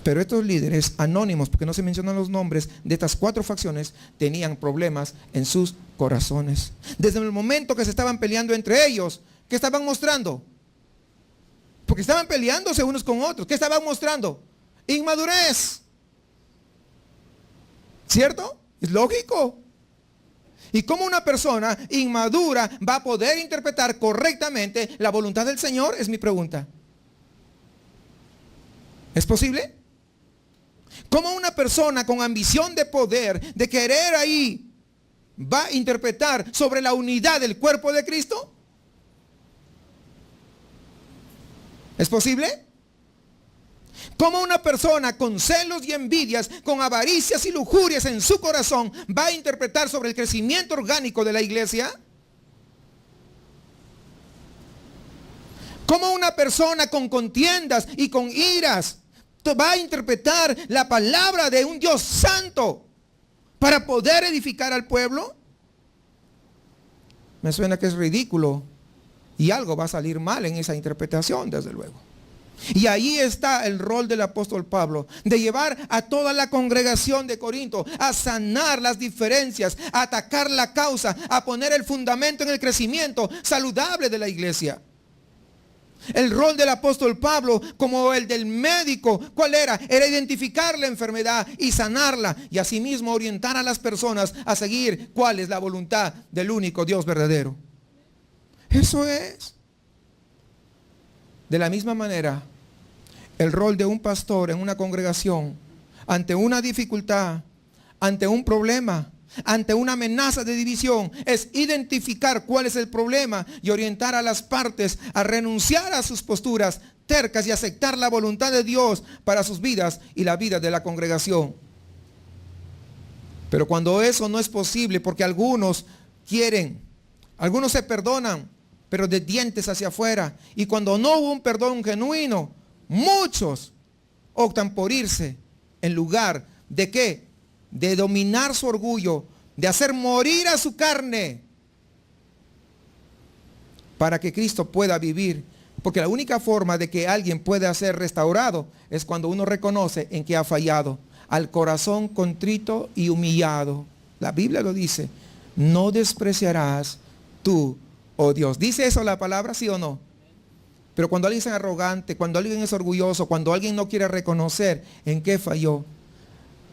Pero estos líderes anónimos, porque no se mencionan los nombres de estas 4 facciones, tenían problemas en sus corazones. Desde el momento que se estaban peleando entre ellos, ¿qué estaban mostrando? Porque estaban peleándose unos con otros. ¿Qué estaban mostrando? Inmadurez. ¿Cierto? Es lógico. ¿Y cómo una persona inmadura va a poder interpretar correctamente la voluntad del Señor? Es mi pregunta. ¿Es posible? ¿Cómo una persona con ambición de poder, de querer ahí, va a interpretar sobre la unidad del cuerpo de Cristo? ¿Es posible? ¿Cómo una persona con celos y envidias, con avaricias y lujurias en su corazón, va a interpretar sobre el crecimiento orgánico de la iglesia? ¿Cómo una persona con contiendas y con iras va a interpretar la palabra de un Dios santo para poder edificar al pueblo? Me suena que es ridículo y algo va a salir mal en esa interpretación, desde luego. Y ahí está el rol del apóstol Pablo, de llevar a toda la congregación de Corinto a sanar las diferencias, a atacar la causa, a poner el fundamento en el crecimiento saludable de la iglesia. El rol del apóstol Pablo, como el del médico, ¿cuál era? Era identificar la enfermedad y sanarla, y asimismo orientar a las personas a seguir cuál es la voluntad del único Dios verdadero. Eso es. De la misma manera, el rol de un pastor en una congregación, ante una dificultad, ante un problema, ante una amenaza de división, es identificar cuál es el problema y orientar a las partes a renunciar a sus posturas tercas y aceptar la voluntad de Dios para sus vidas y la vida de la congregación. Pero cuando eso no es posible, porque algunos quieren, algunos se perdonan, pero de dientes hacia afuera, y cuando no hubo un perdón genuino, muchos optan por irse en lugar de ¿qué? De dominar su orgullo, de hacer morir a su carne para que Cristo pueda vivir. Porque la única forma de que alguien pueda ser restaurado es cuando uno reconoce en que ha fallado. Al corazón contrito y humillado, la Biblia lo dice, no despreciarás tú, oh Dios. ¿Dice eso la palabra, sí o no? Pero cuando alguien es arrogante, cuando alguien es orgulloso, cuando alguien no quiere reconocer en qué falló,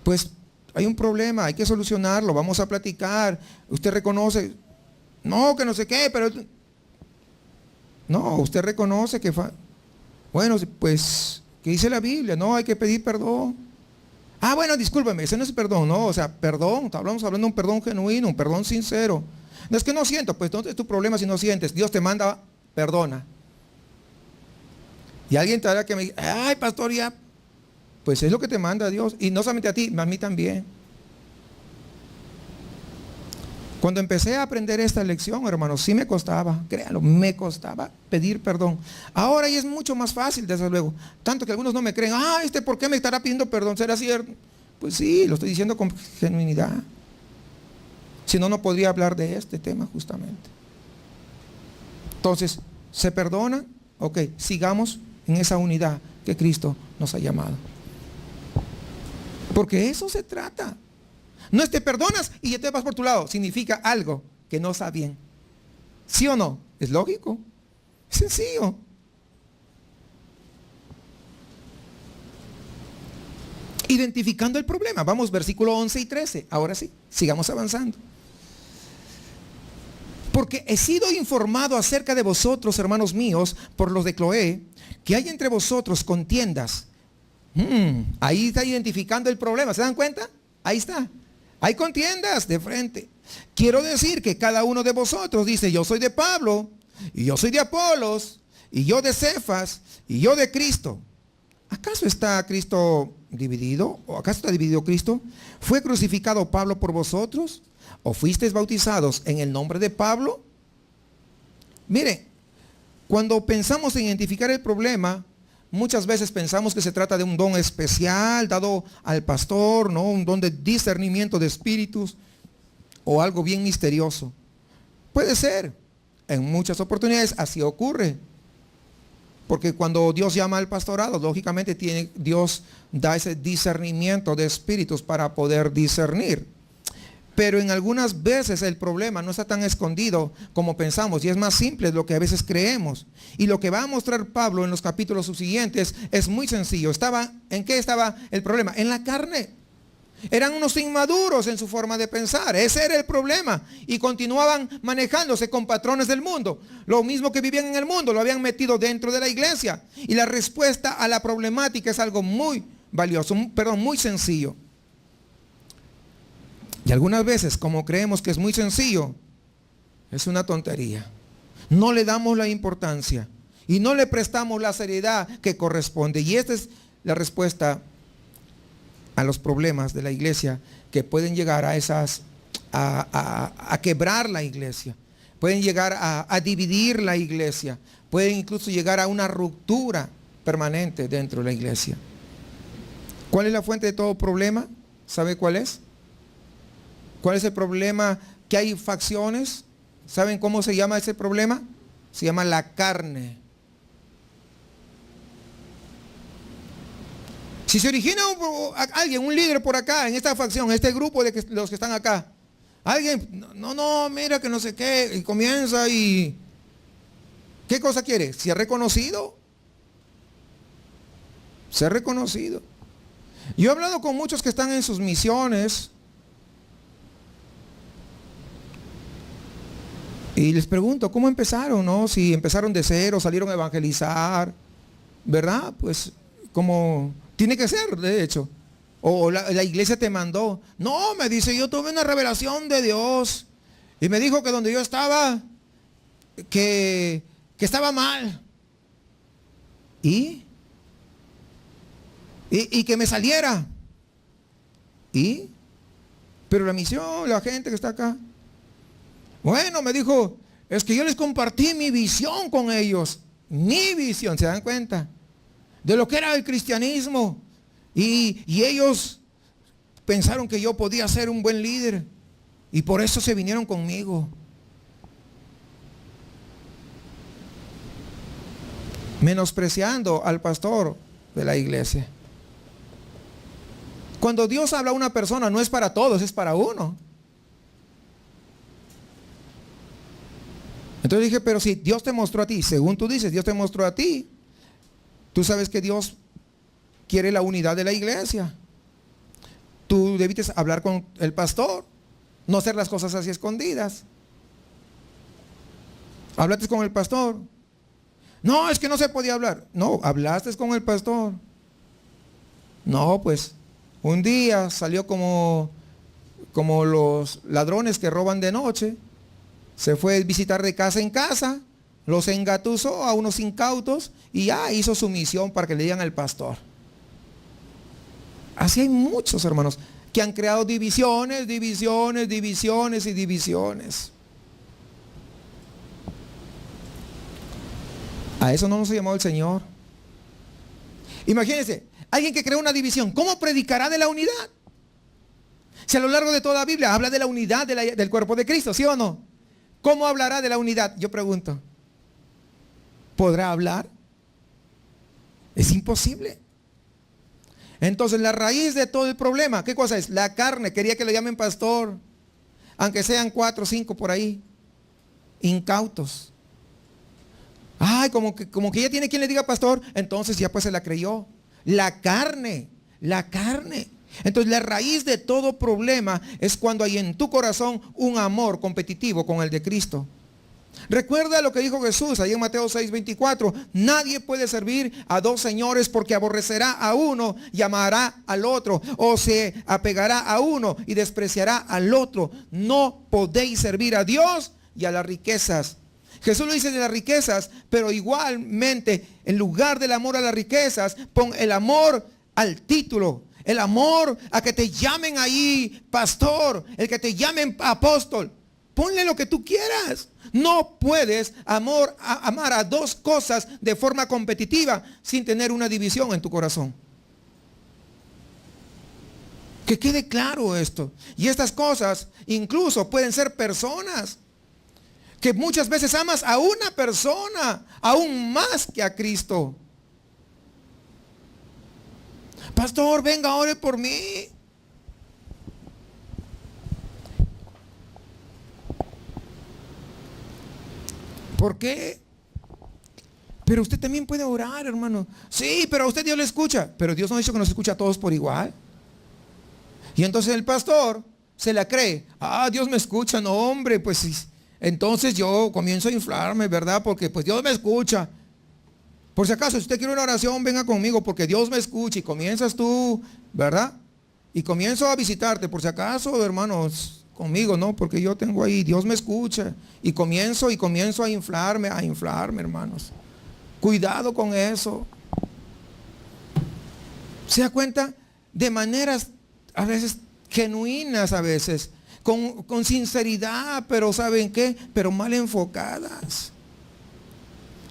pues hay un problema, hay que solucionarlo, vamos a platicar. Usted reconoce, no, que no sé qué, pero no, usted reconoce que bueno, pues, ¿qué dice la Biblia? No, hay que pedir perdón. Ah, bueno, discúlpeme, ese no es perdón, no, o sea, perdón, estamos hablando de un perdón genuino, un perdón sincero. No es que no siento, pues no es tu problema si no sientes, Dios te manda, perdona. Y alguien te hará que me diga, ay, pastor, ya, pues es lo que te manda Dios. Y no solamente a ti, a mí también. Cuando empecé a aprender esta lección, hermanos, sí me costaba, créanlo, me costaba pedir perdón. Ahora ya es mucho más fácil, desde luego. Tanto que algunos no me creen, ¿por qué me estará pidiendo perdón? ¿Será cierto? Pues sí, lo estoy diciendo con genuinidad. Si no, no podría hablar de este tema justamente. Entonces, ¿se perdona? Ok, sigamos en esa unidad que Cristo nos ha llamado. Porque eso se trata. No es te perdonas y ya te vas por tu lado. Significa algo que no está bien. ¿Sí o no? Es lógico. Es sencillo. Identificando el problema. Vamos, versículo 11 y 13. Ahora sí, sigamos avanzando. Porque he sido informado acerca de vosotros, hermanos míos, por los de Cloé, que hay entre vosotros contiendas. Ahí está identificando el problema. ¿Se dan cuenta? Ahí está. Hay contiendas de frente. Quiero decir que cada uno de vosotros dice, yo soy de Pablo, y yo soy de Apolos, y yo de Cefas, y yo de Cristo. ¿Acaso está Cristo dividido? ¿O acaso está dividido Cristo? ¿Fue crucificado Pablo por vosotros? ¿O fuisteis bautizados en el nombre de Pablo? Mire, cuando pensamos en identificar el problema, muchas veces pensamos que se trata de un don especial dado al pastor, ¿no? Un don de discernimiento de espíritus. o algo bien misterioso. Puede ser. En muchas oportunidades así ocurre. Porque cuando Dios llama al pastorado, lógicamente Dios da ese discernimiento de espíritus para poder discernir. Pero en algunas veces el problema no está tan escondido como pensamos y es más simple de lo que a veces creemos. Y lo que va a mostrar Pablo en los capítulos subsiguientes es muy sencillo. ¿En qué estaba el problema? En la carne. Eran unos inmaduros en su forma de pensar. Ese era el problema. Y continuaban manejándose con patrones del mundo. Lo mismo que vivían en el mundo, lo habían metido dentro de la iglesia. Y la respuesta a la problemática es algo muy valioso, muy sencillo. Y algunas veces, como creemos que es muy sencillo, es una tontería. No le damos la importancia y no le prestamos la seriedad que corresponde. Y esta es la respuesta a los problemas de la iglesia que pueden llegar a quebrar la iglesia, pueden llegar a dividir la iglesia, pueden incluso llegar a una ruptura permanente dentro de la iglesia. ¿Cuál es la fuente de todo problema? ¿Sabe cuál es? ¿Cuál es el problema? Que hay facciones. ¿Saben cómo se llama ese problema? Se llama la carne. Si se origina alguien, un líder por acá, en esta facción, en este grupo de los que están acá, alguien, mira que no sé qué, y comienza y, ¿qué cosa quiere? ¿Ser reconocido? Ser reconocido. Yo he hablado con muchos que están en sus misiones y les pregunto, ¿cómo empezaron? ¿No? Si empezaron de cero, salieron a evangelizar, ¿verdad? Pues como tiene que ser, de hecho. O la iglesia te mandó. No, me dice, yo tuve una revelación de Dios. Y me dijo que donde yo estaba, que estaba mal. Y que me saliera. Pero la misión, la gente que está acá. Bueno, me dijo, es que yo les compartí mi visión con ellos. Mi visión, ¿se dan cuenta? De lo que era el cristianismo. Y ellos pensaron que yo podía ser un buen líder. Y por eso se vinieron conmigo. Menospreciando al pastor de la iglesia. Cuando Dios habla a una persona, no es para todos, es para uno. Entonces dije, pero si Dios te mostró a ti, según tú dices, Dios te mostró a ti, tú sabes que Dios quiere la unidad de la iglesia. Tú debiste hablar con el pastor, no hacer las cosas así escondidas. Hablaste con el pastor. No, es que no se podía hablar. No, hablaste con el pastor. No, pues un día salió como los ladrones que roban de noche. Se fue a visitar de casa en casa, los engatusó a unos incautos y ya hizo su misión para que le digan al pastor. Así hay muchos hermanos que han creado divisiones. A eso no nos ha llamado el Señor. Imagínense, alguien que crea una división, ¿cómo predicará de la unidad? Si a lo largo de toda la Biblia habla de la unidad del cuerpo de Cristo, ¿sí o no? ¿Cómo hablará de la unidad? Yo pregunto. ¿Podrá hablar? Es imposible. Entonces la raíz de todo el problema, ¿qué cosa es? La carne. Quería que le llamen pastor, aunque sean 4 o 5 por ahí, incautos. Ay, como que ya tiene quien le diga pastor, entonces ya pues se la creyó. La carne. Entonces la raíz de todo problema es cuando hay en tu corazón un amor competitivo con el de Cristo. Recuerda lo que dijo Jesús ahí en Mateo 6:24. Nadie puede servir a 2 señores porque aborrecerá a uno y amará al otro, o se apegará a uno y despreciará al otro. No podéis servir a Dios y a las riquezas. Jesús lo dice de las riquezas, pero igualmente en lugar del amor a las riquezas, pon el amor al título. El amor a que te llamen ahí pastor, el que te llamen apóstol. Ponle lo que tú quieras. No puedes amar a 2 cosas de forma competitiva sin tener una división en tu corazón. Que quede claro esto. Y estas cosas incluso pueden ser personas. Que muchas veces amas a una persona aún más que a Cristo. Pastor, venga, ore por mí. ¿Por qué? Pero usted también puede orar, hermano. Sí, pero a usted Dios le escucha. Pero Dios no ha dicho que nos escucha a todos por igual. Y entonces el pastor se la cree. Ah, Dios me escucha. No, hombre, pues entonces yo comienzo a inflarme, ¿verdad? Porque pues Dios me escucha. Por si acaso, si usted quiere una oración, venga conmigo porque Dios me escucha. Y comienzas tú, ¿verdad? Y comienzo a visitarte. Por si acaso, hermanos, conmigo, ¿no? Porque yo tengo ahí, Dios me escucha. Y comienzo a inflarme, hermanos. Cuidado con eso. ¿Se da cuenta? De maneras a veces genuinas, a veces. Con sinceridad, pero ¿saben qué? Pero mal enfocadas.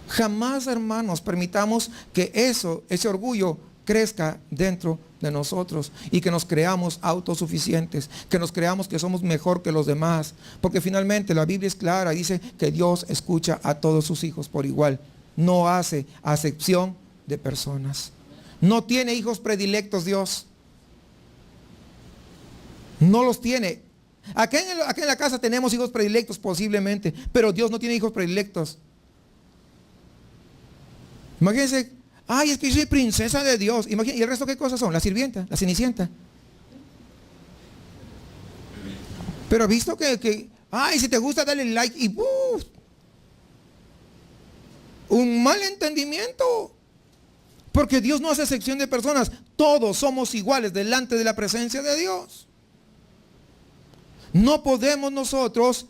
Jamás, hermanos, permitamos que ese orgullo crezca dentro de nosotros y que nos creamos autosuficientes, que nos creamos que somos mejor que los demás, porque finalmente la Biblia es clara, dice que Dios escucha a todos sus hijos por igual, no hace acepción de personas, no tiene hijos predilectos Dios, no los tiene. Acá en la casa tenemos hijos predilectos posiblemente, pero Dios no tiene hijos predilectos. Imagínense, ay, es que yo soy princesa de Dios. Imagínense, ¿y el resto qué cosas son? La sirvienta, la cenicienta. Pero visto que ay, si te gusta dale like y un mal entendimiento. Porque Dios no hace excepción de personas. Todos somos iguales delante de la presencia de Dios. No podemos nosotros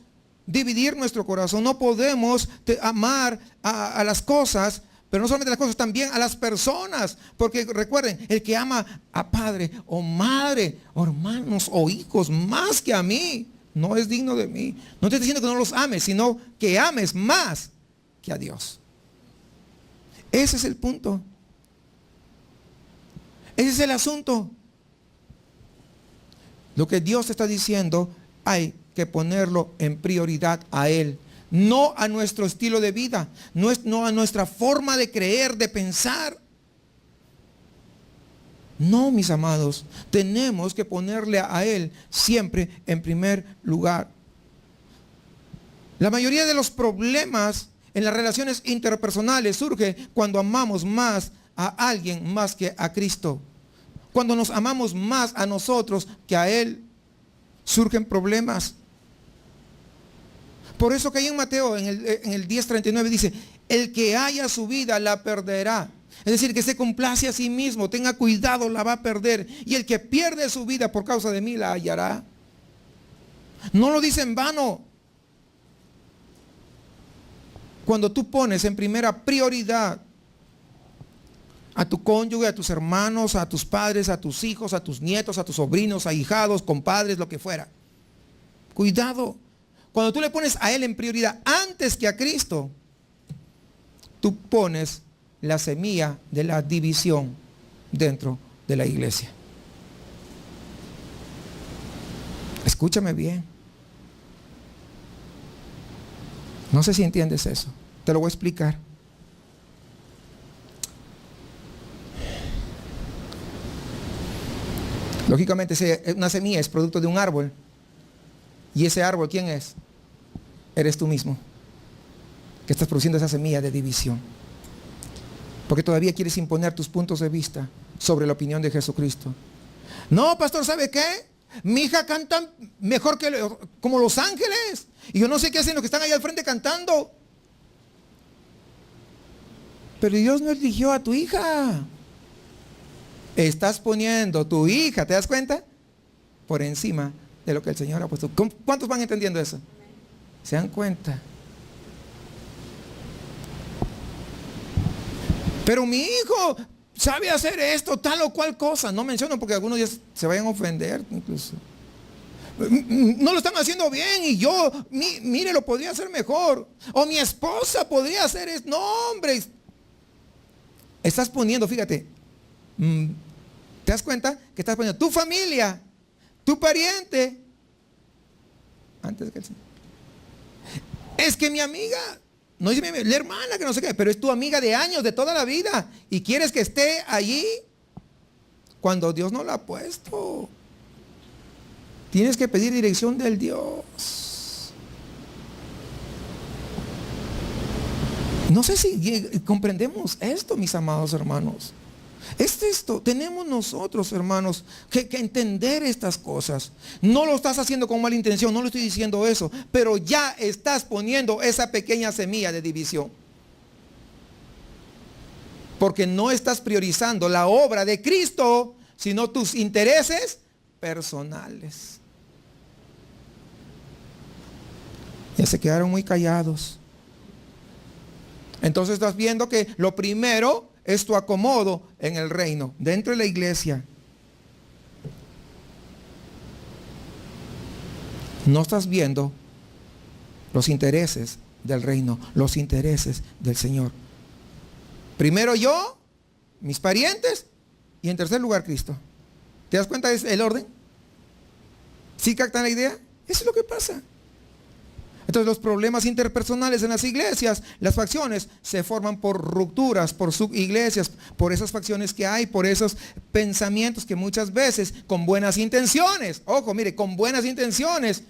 dividir nuestro corazón. No podemos amar a las cosas. Pero no solamente las cosas, también a las personas. Porque recuerden, el que ama a padre o madre, o hermanos o hijos más que a mí, no es digno de mí. No te estoy diciendo que no los ames, sino que ames más que a Dios. Ese es el punto. Ese es el asunto. Lo que Dios está diciendo, hay que ponerlo en prioridad a Él. No a nuestro estilo de vida, no a nuestra forma de creer, de pensar. No, mis amados, tenemos que ponerle a Él siempre en primer lugar. La mayoría de los problemas en las relaciones interpersonales surge cuando amamos más a alguien más que a Cristo. Cuando nos amamos más a nosotros que a Él, surgen problemas. Por eso que ahí en Mateo, en el 10:39 dice, el que haya su vida la perderá. Es decir, que se complace a sí mismo, tenga cuidado, la va a perder. Y el que pierde su vida por causa de mí la hallará. No lo dice en vano. Cuando tú pones en primera prioridad a tu cónyuge, a tus hermanos, a tus padres, a tus hijos, a tus nietos, a tus sobrinos, a ahijados, compadres, lo que fuera. Cuidado. Cuando tú le pones a Él en prioridad antes que a Cristo, tú pones la semilla de la división dentro de la iglesia. Escúchame bien. No sé si entiendes eso. Te lo voy a explicar. Lógicamente, una semilla es producto de un árbol. ¿Y ese árbol quién es? Eres tú mismo, que estás produciendo esa semilla de división. Porque todavía quieres imponer tus puntos de vista sobre la opinión de Jesucristo. No, pastor, ¿sabe qué? Mi hija canta mejor como los ángeles. Y yo no sé qué hacen los que están ahí al frente cantando. Pero Dios no eligió a tu hija. Estás poniendo tu hija, ¿te das cuenta? Por encima de lo que el Señor ha puesto. ¿Cuántos van entendiendo eso? ¿Se dan cuenta? Pero mi hijo sabe hacer esto, tal o cual cosa. No menciono porque algunos ya se vayan a ofender incluso. No lo están haciendo bien y yo, mire, lo podría hacer mejor. O mi esposa podría hacer esto. No, hombre. Estás poniendo, fíjate, ¿te das cuenta? Que estás poniendo tu familia tu pariente, antes que el Señor. Es que mi amiga, no dice la hermana que no sé qué, pero es tu amiga de años, de toda la vida, y quieres que esté allí cuando Dios no la ha puesto. Tienes que pedir dirección del Dios. No sé si comprendemos esto, mis amados hermanos. Es esto, tenemos nosotros, hermanos, que entender estas cosas. No lo estás haciendo con mala intención, no le estoy diciendo eso, pero ya estás poniendo esa pequeña semilla de división. Porque no estás priorizando la obra de Cristo, sino tus intereses personales. Ya se quedaron muy callados. Entonces estás viendo que lo primero es tu acomodo en el reino, dentro de la iglesia. No estás viendo los intereses del reino, los intereses del Señor. Primero yo, mis parientes, y en tercer lugar Cristo. ¿Te das cuenta del orden? ¿Sí captan la idea? Eso es lo que pasa. Entonces los problemas interpersonales en las iglesias, las facciones, se forman por rupturas, por subiglesias, por esas facciones que hay, por esos pensamientos que muchas veces con buenas intenciones, ojo, mire, con buenas intenciones,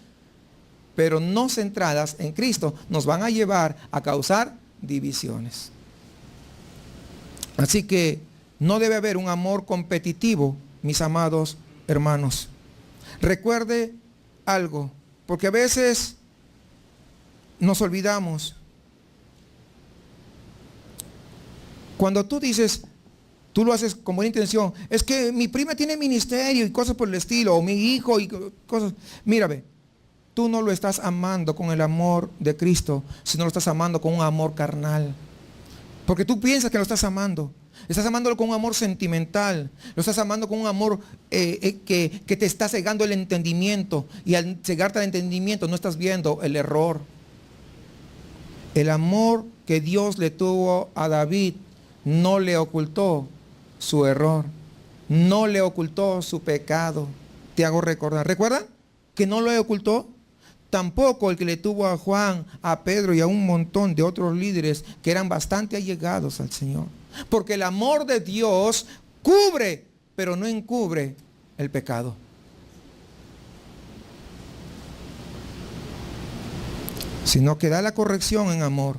pero no centradas en Cristo, nos van a llevar a causar divisiones. Así que no debe haber un amor competitivo, mis amados hermanos. Recuerde algo, porque a veces nos olvidamos. Cuando tú dices, tú lo haces con buena intención, es que mi prima tiene ministerio y cosas por el estilo, o mi hijo y cosas. Mírame, tú no lo estás amando con el amor de Cristo, sino lo estás amando con un amor carnal. Porque tú piensas que lo estás amando. Estás amándolo con un amor sentimental. Lo estás amando con un amor que te está cegando el entendimiento. Y al cegarte el entendimiento no estás viendo el error. El amor que Dios le tuvo a David no le ocultó su error, no le ocultó su pecado. Te hago recordar. ¿Recuerdan que no lo ocultó? Tampoco el que le tuvo a Juan, a Pedro y a un montón de otros líderes que eran bastante allegados al Señor. Porque el amor de Dios cubre, pero no encubre el pecado. Sino que da la corrección en amor,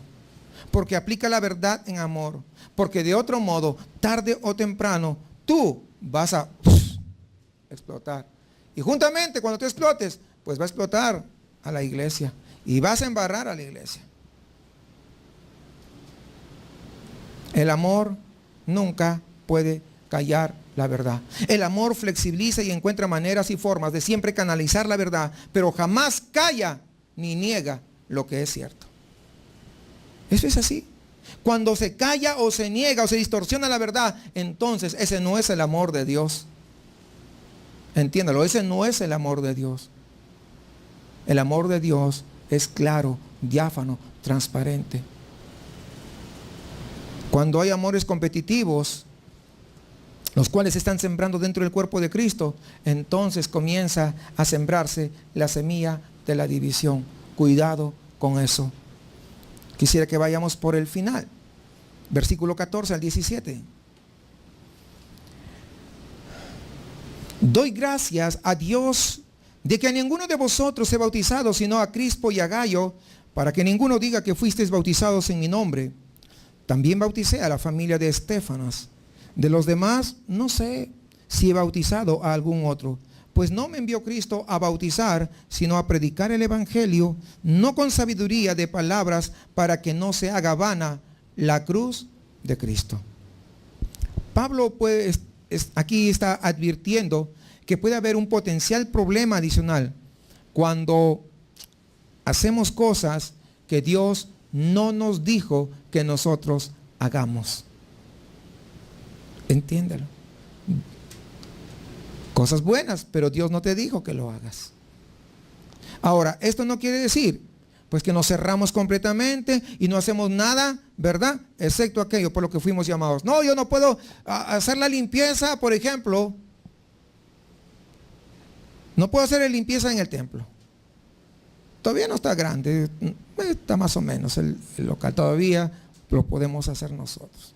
porque aplica la verdad en amor, porque de otro modo, tarde o temprano, tú vas a explotar. Y juntamente cuando tú explotes, pues va a explotar a la iglesia y vas a embarrar a la iglesia. El amor nunca puede callar la verdad. El amor flexibiliza y encuentra maneras y formas de siempre canalizar la verdad, pero jamás calla ni niega lo que es cierto. Eso es así. Cuando se calla o se niega o se distorsiona la verdad, entonces ese no es el amor de Dios. Entiéndalo, ese no es el amor de Dios. El amor de Dios es claro, diáfano, transparente. Cuando hay amores competitivos, los cuales se están sembrando dentro del cuerpo de Cristo, entonces comienza a sembrarse la semilla de la división. Cuidado con eso. Quisiera que vayamos por el final. Versículo 14 al 17. Doy gracias a Dios de que a ninguno de vosotros he bautizado, sino a Crispo y a Gayo, para que ninguno diga que fuisteis bautizados en mi nombre. También bauticé a la familia de Estéfanas. De los demás, no sé si he bautizado a algún otro. Pues no me envió Cristo a bautizar, sino a predicar el evangelio, no con sabiduría de palabras, para que no se haga vana la cruz de Cristo. Pablo pues, aquí está advirtiendo que puede haber un potencial problema adicional cuando hacemos cosas que Dios no nos dijo que nosotros hagamos. Entiéndalo. Cosas buenas, pero Dios no te dijo que lo hagas. Ahora, esto no quiere decir pues que nos cerramos completamente y no hacemos nada, ¿verdad? Excepto aquello por lo que fuimos llamados. No, yo no puedo hacer la limpieza, por ejemplo. No puedo hacer limpieza en el templo. Todavía no está grande, está más o menos el local, todavía lo podemos hacer nosotros.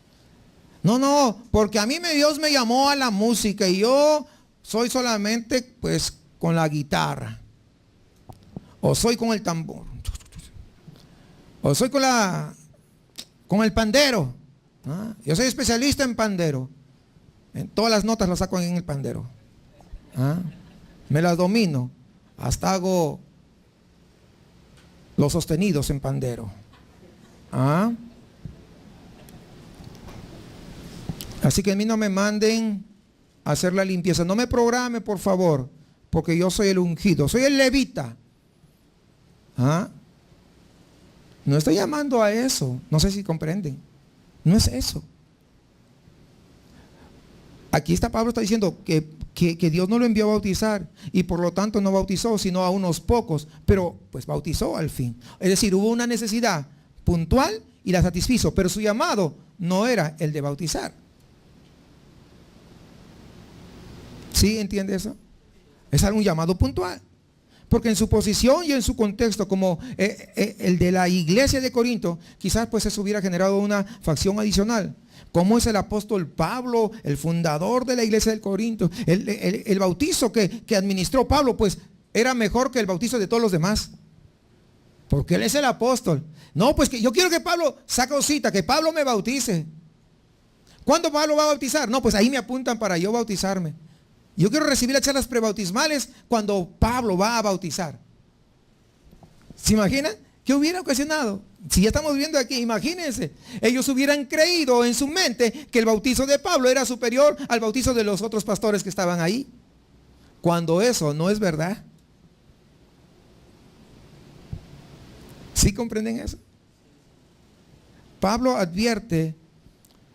No, porque a mí Dios me llamó a la música y yo soy solamente pues con la guitarra, o soy con el tambor, o soy con el pandero. Yo soy especialista en pandero, en todas las notas las saco en el pandero. Me las domino, hasta hago los sostenidos en pandero. Así que a mí no me manden a hacer la limpieza. No me programe, por favor, porque yo soy el ungido, soy el levita. No estoy llamando a eso. No sé si comprenden. No es eso. Aquí Pablo está diciendo que Dios no lo envió a bautizar y por lo tanto no bautizó sino a unos pocos, pero pues bautizó al fin. Es decir, hubo una necesidad puntual y la satisfizo, pero su llamado no era el de bautizar. ¿Sí entiende eso? Es algún llamado puntual, porque en su posición y en su contexto como el de la iglesia de Corinto, quizás pues eso hubiera generado una facción adicional. ¿Cómo es el apóstol Pablo, el fundador de la iglesia de Corinto? El bautizo que administró Pablo, pues era mejor que el bautizo de todos los demás. Porque él es el apóstol. No, pues que yo quiero que Pablo saque cita, que Pablo me bautice. ¿Cuándo Pablo va a bautizar? No, pues ahí me apuntan para yo bautizarme. Yo quiero recibir las charlas prebautismales cuando Pablo va a bautizar. ¿Se imaginan? ¿Qué hubiera ocasionado? Si ya estamos viendo aquí, imagínense, ellos hubieran creído en su mente que el bautizo de Pablo era superior al bautizo de los otros pastores que estaban ahí, cuando eso no es verdad. ¿Sí comprenden eso? Pablo advierte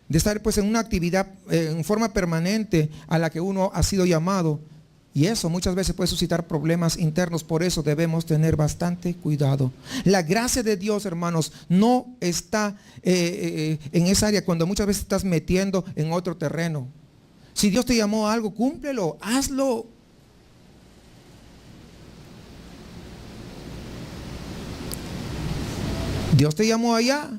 de estar pues en una actividad en forma permanente a la que uno ha sido llamado. Y eso muchas veces puede suscitar problemas internos, por eso debemos tener bastante cuidado. La gracia de Dios, hermanos, no está en esa área cuando muchas veces estás metiendo en otro terreno. Si Dios te llamó a algo, cúmplelo, hazlo. Dios te llamó allá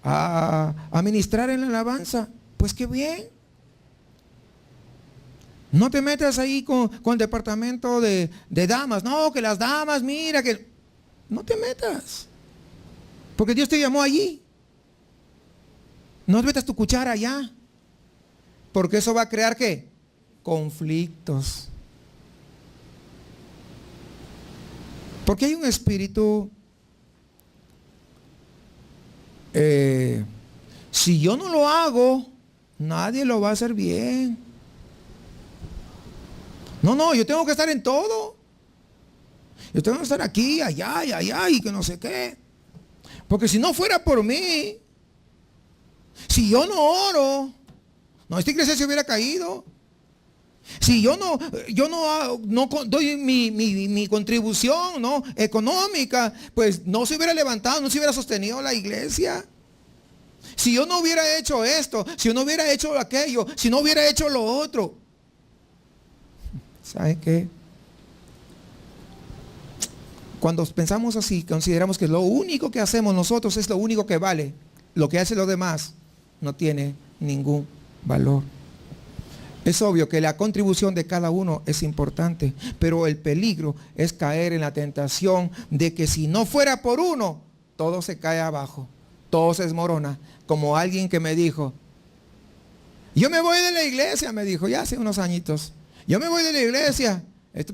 a ministrar en la alabanza, pues qué bien. No te metas ahí con el departamento de damas. No, que las damas, mira que... No te metas. Porque Dios te llamó allí. No metas tu cuchara allá. Porque eso va a crear ¿qué? Conflictos. Porque hay un espíritu... si yo no lo hago, nadie lo va a hacer bien. No, yo tengo que estar en todo. Yo tengo que estar aquí, allá y allá y que no sé qué. Porque si no fuera por mí, si yo no oro, no, esta iglesia se hubiera caído. Si yo no doy mi contribución, ¿no?, económica, pues no se hubiera levantado, no se hubiera sostenido la iglesia. Si yo no hubiera hecho esto, si yo no hubiera hecho aquello, si no hubiera hecho lo otro. ¿Sabe qué? Cuando pensamos así, consideramos que lo único que hacemos nosotros es lo único que vale. Lo que hace los demás no tiene ningún valor. Es obvio que la contribución de cada uno es importante, pero el peligro es caer en la tentación de que si no fuera por uno, todo se cae abajo, todo se desmorona. Como alguien que me dijo, yo me voy de la iglesia, me dijo, ya hace unos añitos. Yo me voy de la iglesia,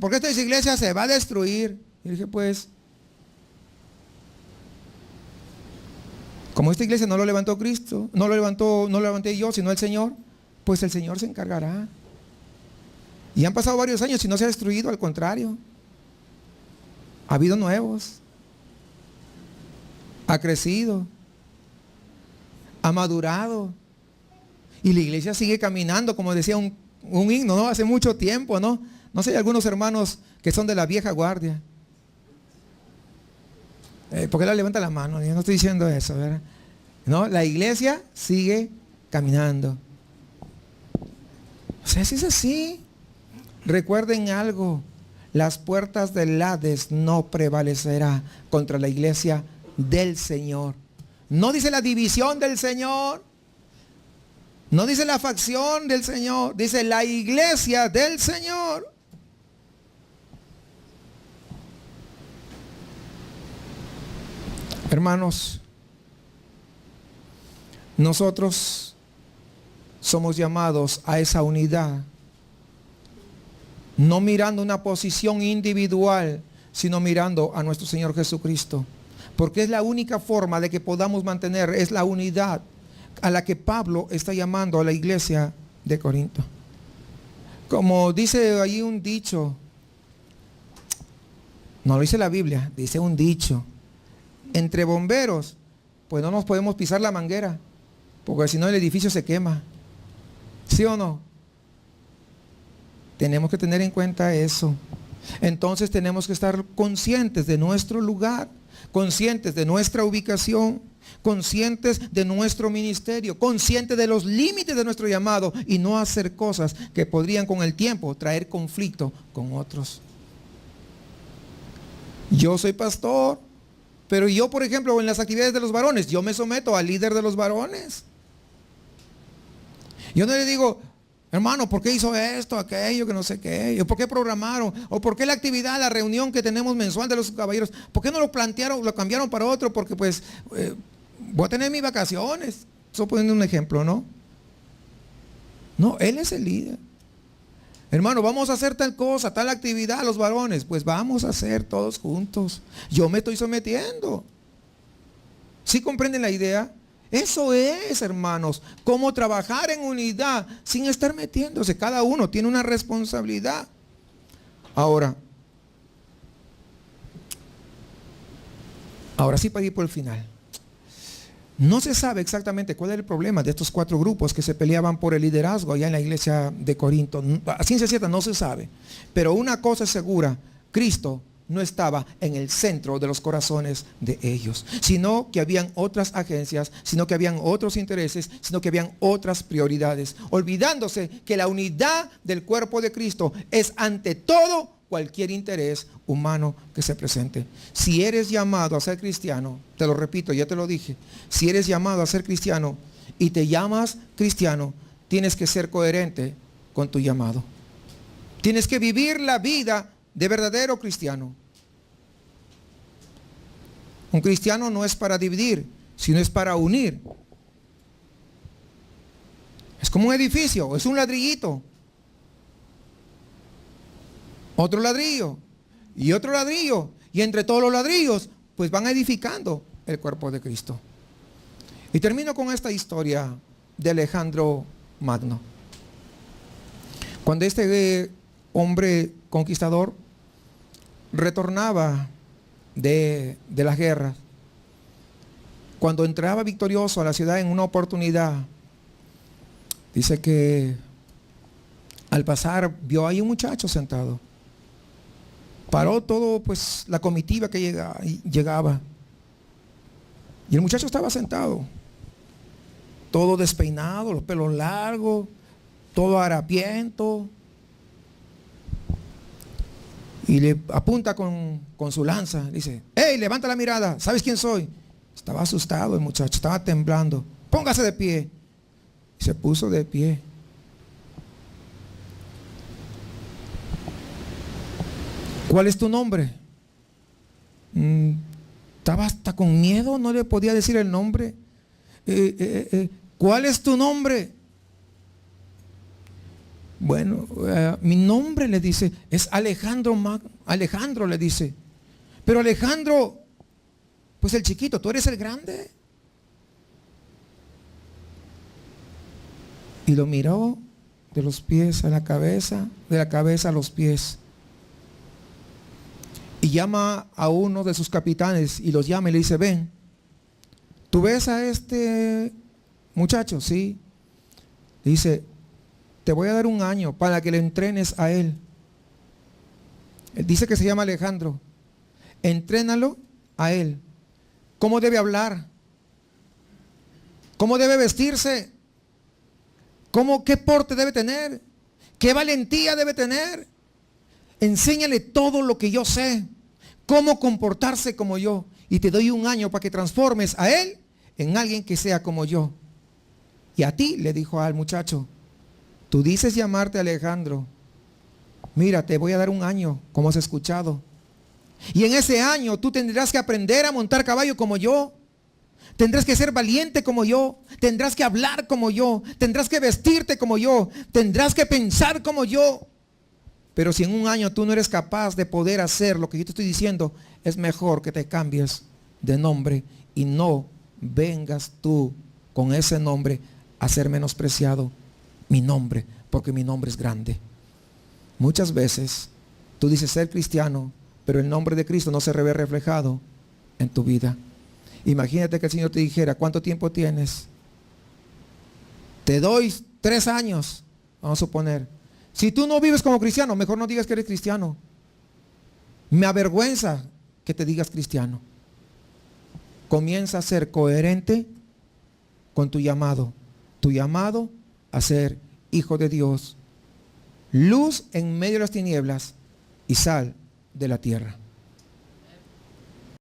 porque esta iglesia se va a destruir. Y dije, pues, como esta iglesia no lo levantó Cristo, no lo levanté yo, sino el Señor, pues el Señor se encargará. Y han pasado varios años y no se ha destruido, al contrario. Ha habido nuevos. Ha crecido. Ha madurado. Y la iglesia sigue caminando, como decía un himno, ¿no? Hace mucho tiempo, ¿no? No sé, hay algunos hermanos que son de la vieja guardia. ¿Por qué la levanta la mano? Yo no estoy diciendo eso, ¿verdad? No, la iglesia sigue caminando. O sea, si es así, recuerden algo. las puertas del Hades no prevalecerá contra la iglesia del Señor. No dice la división del Señor, no dice la facción del Señor, dice la iglesia del Señor. Hermanos, nosotros somos llamados a esa unidad, no mirando una posición individual, sino mirando a nuestro Señor Jesucristo. Porque es la única forma de que podamos mantener, es la unidad a la que Pablo está llamando a la iglesia de Corinto. Como dice ahí un dicho, no lo dice la Biblia, dice un dicho: entre bomberos, pues no nos podemos pisar la manguera, porque si no el edificio se quema. ¿Sí o no? Tenemos que tener en cuenta eso. Entonces tenemos que estar conscientes de nuestro lugar, conscientes de nuestra ubicación, conscientes de nuestro ministerio, conscientes de los límites de nuestro llamado y no hacer cosas que podrían con el tiempo traer conflicto con otros. Yo soy pastor, pero yo, por ejemplo, en las actividades de los varones, yo me someto al líder de los varones. Yo no le digo: hermano, ¿por qué hizo esto, aquello, que no sé qué? ¿O por qué programaron? ¿O por qué la actividad, la reunión que tenemos mensual de los caballeros, por qué no lo plantearon, lo cambiaron para otro? Porque pues voy a tener mis vacaciones. Estoy poniendo un ejemplo, ¿no? No, él es el líder. Hermano, vamos a hacer tal cosa, tal actividad, los varones. Pues vamos a hacer todos juntos. Yo me estoy sometiendo. ¿Sí comprenden la idea? Eso es, hermanos, cómo trabajar en unidad sin estar metiéndose. Cada uno tiene una responsabilidad. Ahora sí, para ir por el final. No se sabe exactamente cuál es el problema de estos 4 grupos que se peleaban por el liderazgo allá en la iglesia de Corinto. A ciencia cierta no se sabe. Pero una cosa es segura: Cristo no estaba en el centro de los corazones de ellos, sino que habían otras agencias, sino que habían otros intereses, sino que habían otras prioridades, olvidándose que la unidad del cuerpo de Cristo es ante todo cualquier interés humano que se presente. Si eres llamado a ser cristiano, te lo repito, ya te lo dije, si eres llamado a ser cristiano y te llamas cristiano, tienes que ser coherente con tu llamado. Tienes que vivir la vida de verdadero cristiano. Un cristiano no es para dividir, sino es para unir. Es como un edificio, es un ladrillito, otro ladrillo y otro ladrillo, y entre todos los ladrillos pues van edificando el cuerpo de Cristo. Y termino con esta historia de Alejandro Magno. Cuando este hombre conquistador retornaba de las guerras, cuando entraba victorioso a la ciudad en una oportunidad, dice que al pasar vio ahí un muchacho sentado. Paró todo, pues, la comitiva que llegaba. Y el muchacho estaba sentado, todo despeinado, los pelos largos, todo harapiento. Y le apunta con su lanza. Dice: hey, levanta la mirada, ¿sabes quién soy? Estaba asustado el muchacho, estaba temblando. Póngase de pie. Y se puso de pie. ¿Cuál es tu nombre? Estaba hasta con miedo, no le podía decir el nombre. ¿Cuál es tu nombre? Bueno, mi nombre, le dice, es Alejandro Magno. Alejandro, le dice. Pero Alejandro, pues el chiquito, tú eres el grande. Y lo miró de los pies a la cabeza, de la cabeza a los pies. Y llama a uno de sus capitanes y los llama y le dice: ven, ¿tú ves a este muchacho? Sí. Dice: te voy a dar 1 año para que le entrenes a él. Él dice que se llama Alejandro. Entrénalo a él. ¿Cómo debe hablar? ¿Cómo debe vestirse? ¿Qué porte debe tener? ¿Qué valentía debe tener? Enséñale todo lo que yo sé, cómo comportarse como yo. Y te doy un año para que transformes a él en alguien que sea como yo. Y a ti, le dijo al muchacho, tú dices llamarte Alejandro. Mira, te voy a dar un año, como has escuchado. Y en ese año tú tendrás que aprender a montar caballo como yo. Tendrás que ser valiente como yo. Tendrás que hablar como yo. Tendrás que vestirte como yo. Tendrás que pensar como yo. Pero si en un año tú no eres capaz de poder hacer lo que yo te estoy diciendo, es mejor que te cambies de nombre y no vengas tú con ese nombre a ser menospreciado mi nombre, porque mi nombre es grande. Muchas veces tú dices ser cristiano, pero el nombre de Cristo no se ve reflejado en tu vida. Imagínate que el Señor te dijera, ¿cuánto tiempo tienes? Te doy 3 años, vamos a suponer. Si tú no vives como cristiano, mejor no digas que eres cristiano. Me avergüenza que te digas cristiano. Comienza a ser coherente con tu llamado a ser hijo de Dios, luz en medio de las tinieblas y sal de la tierra.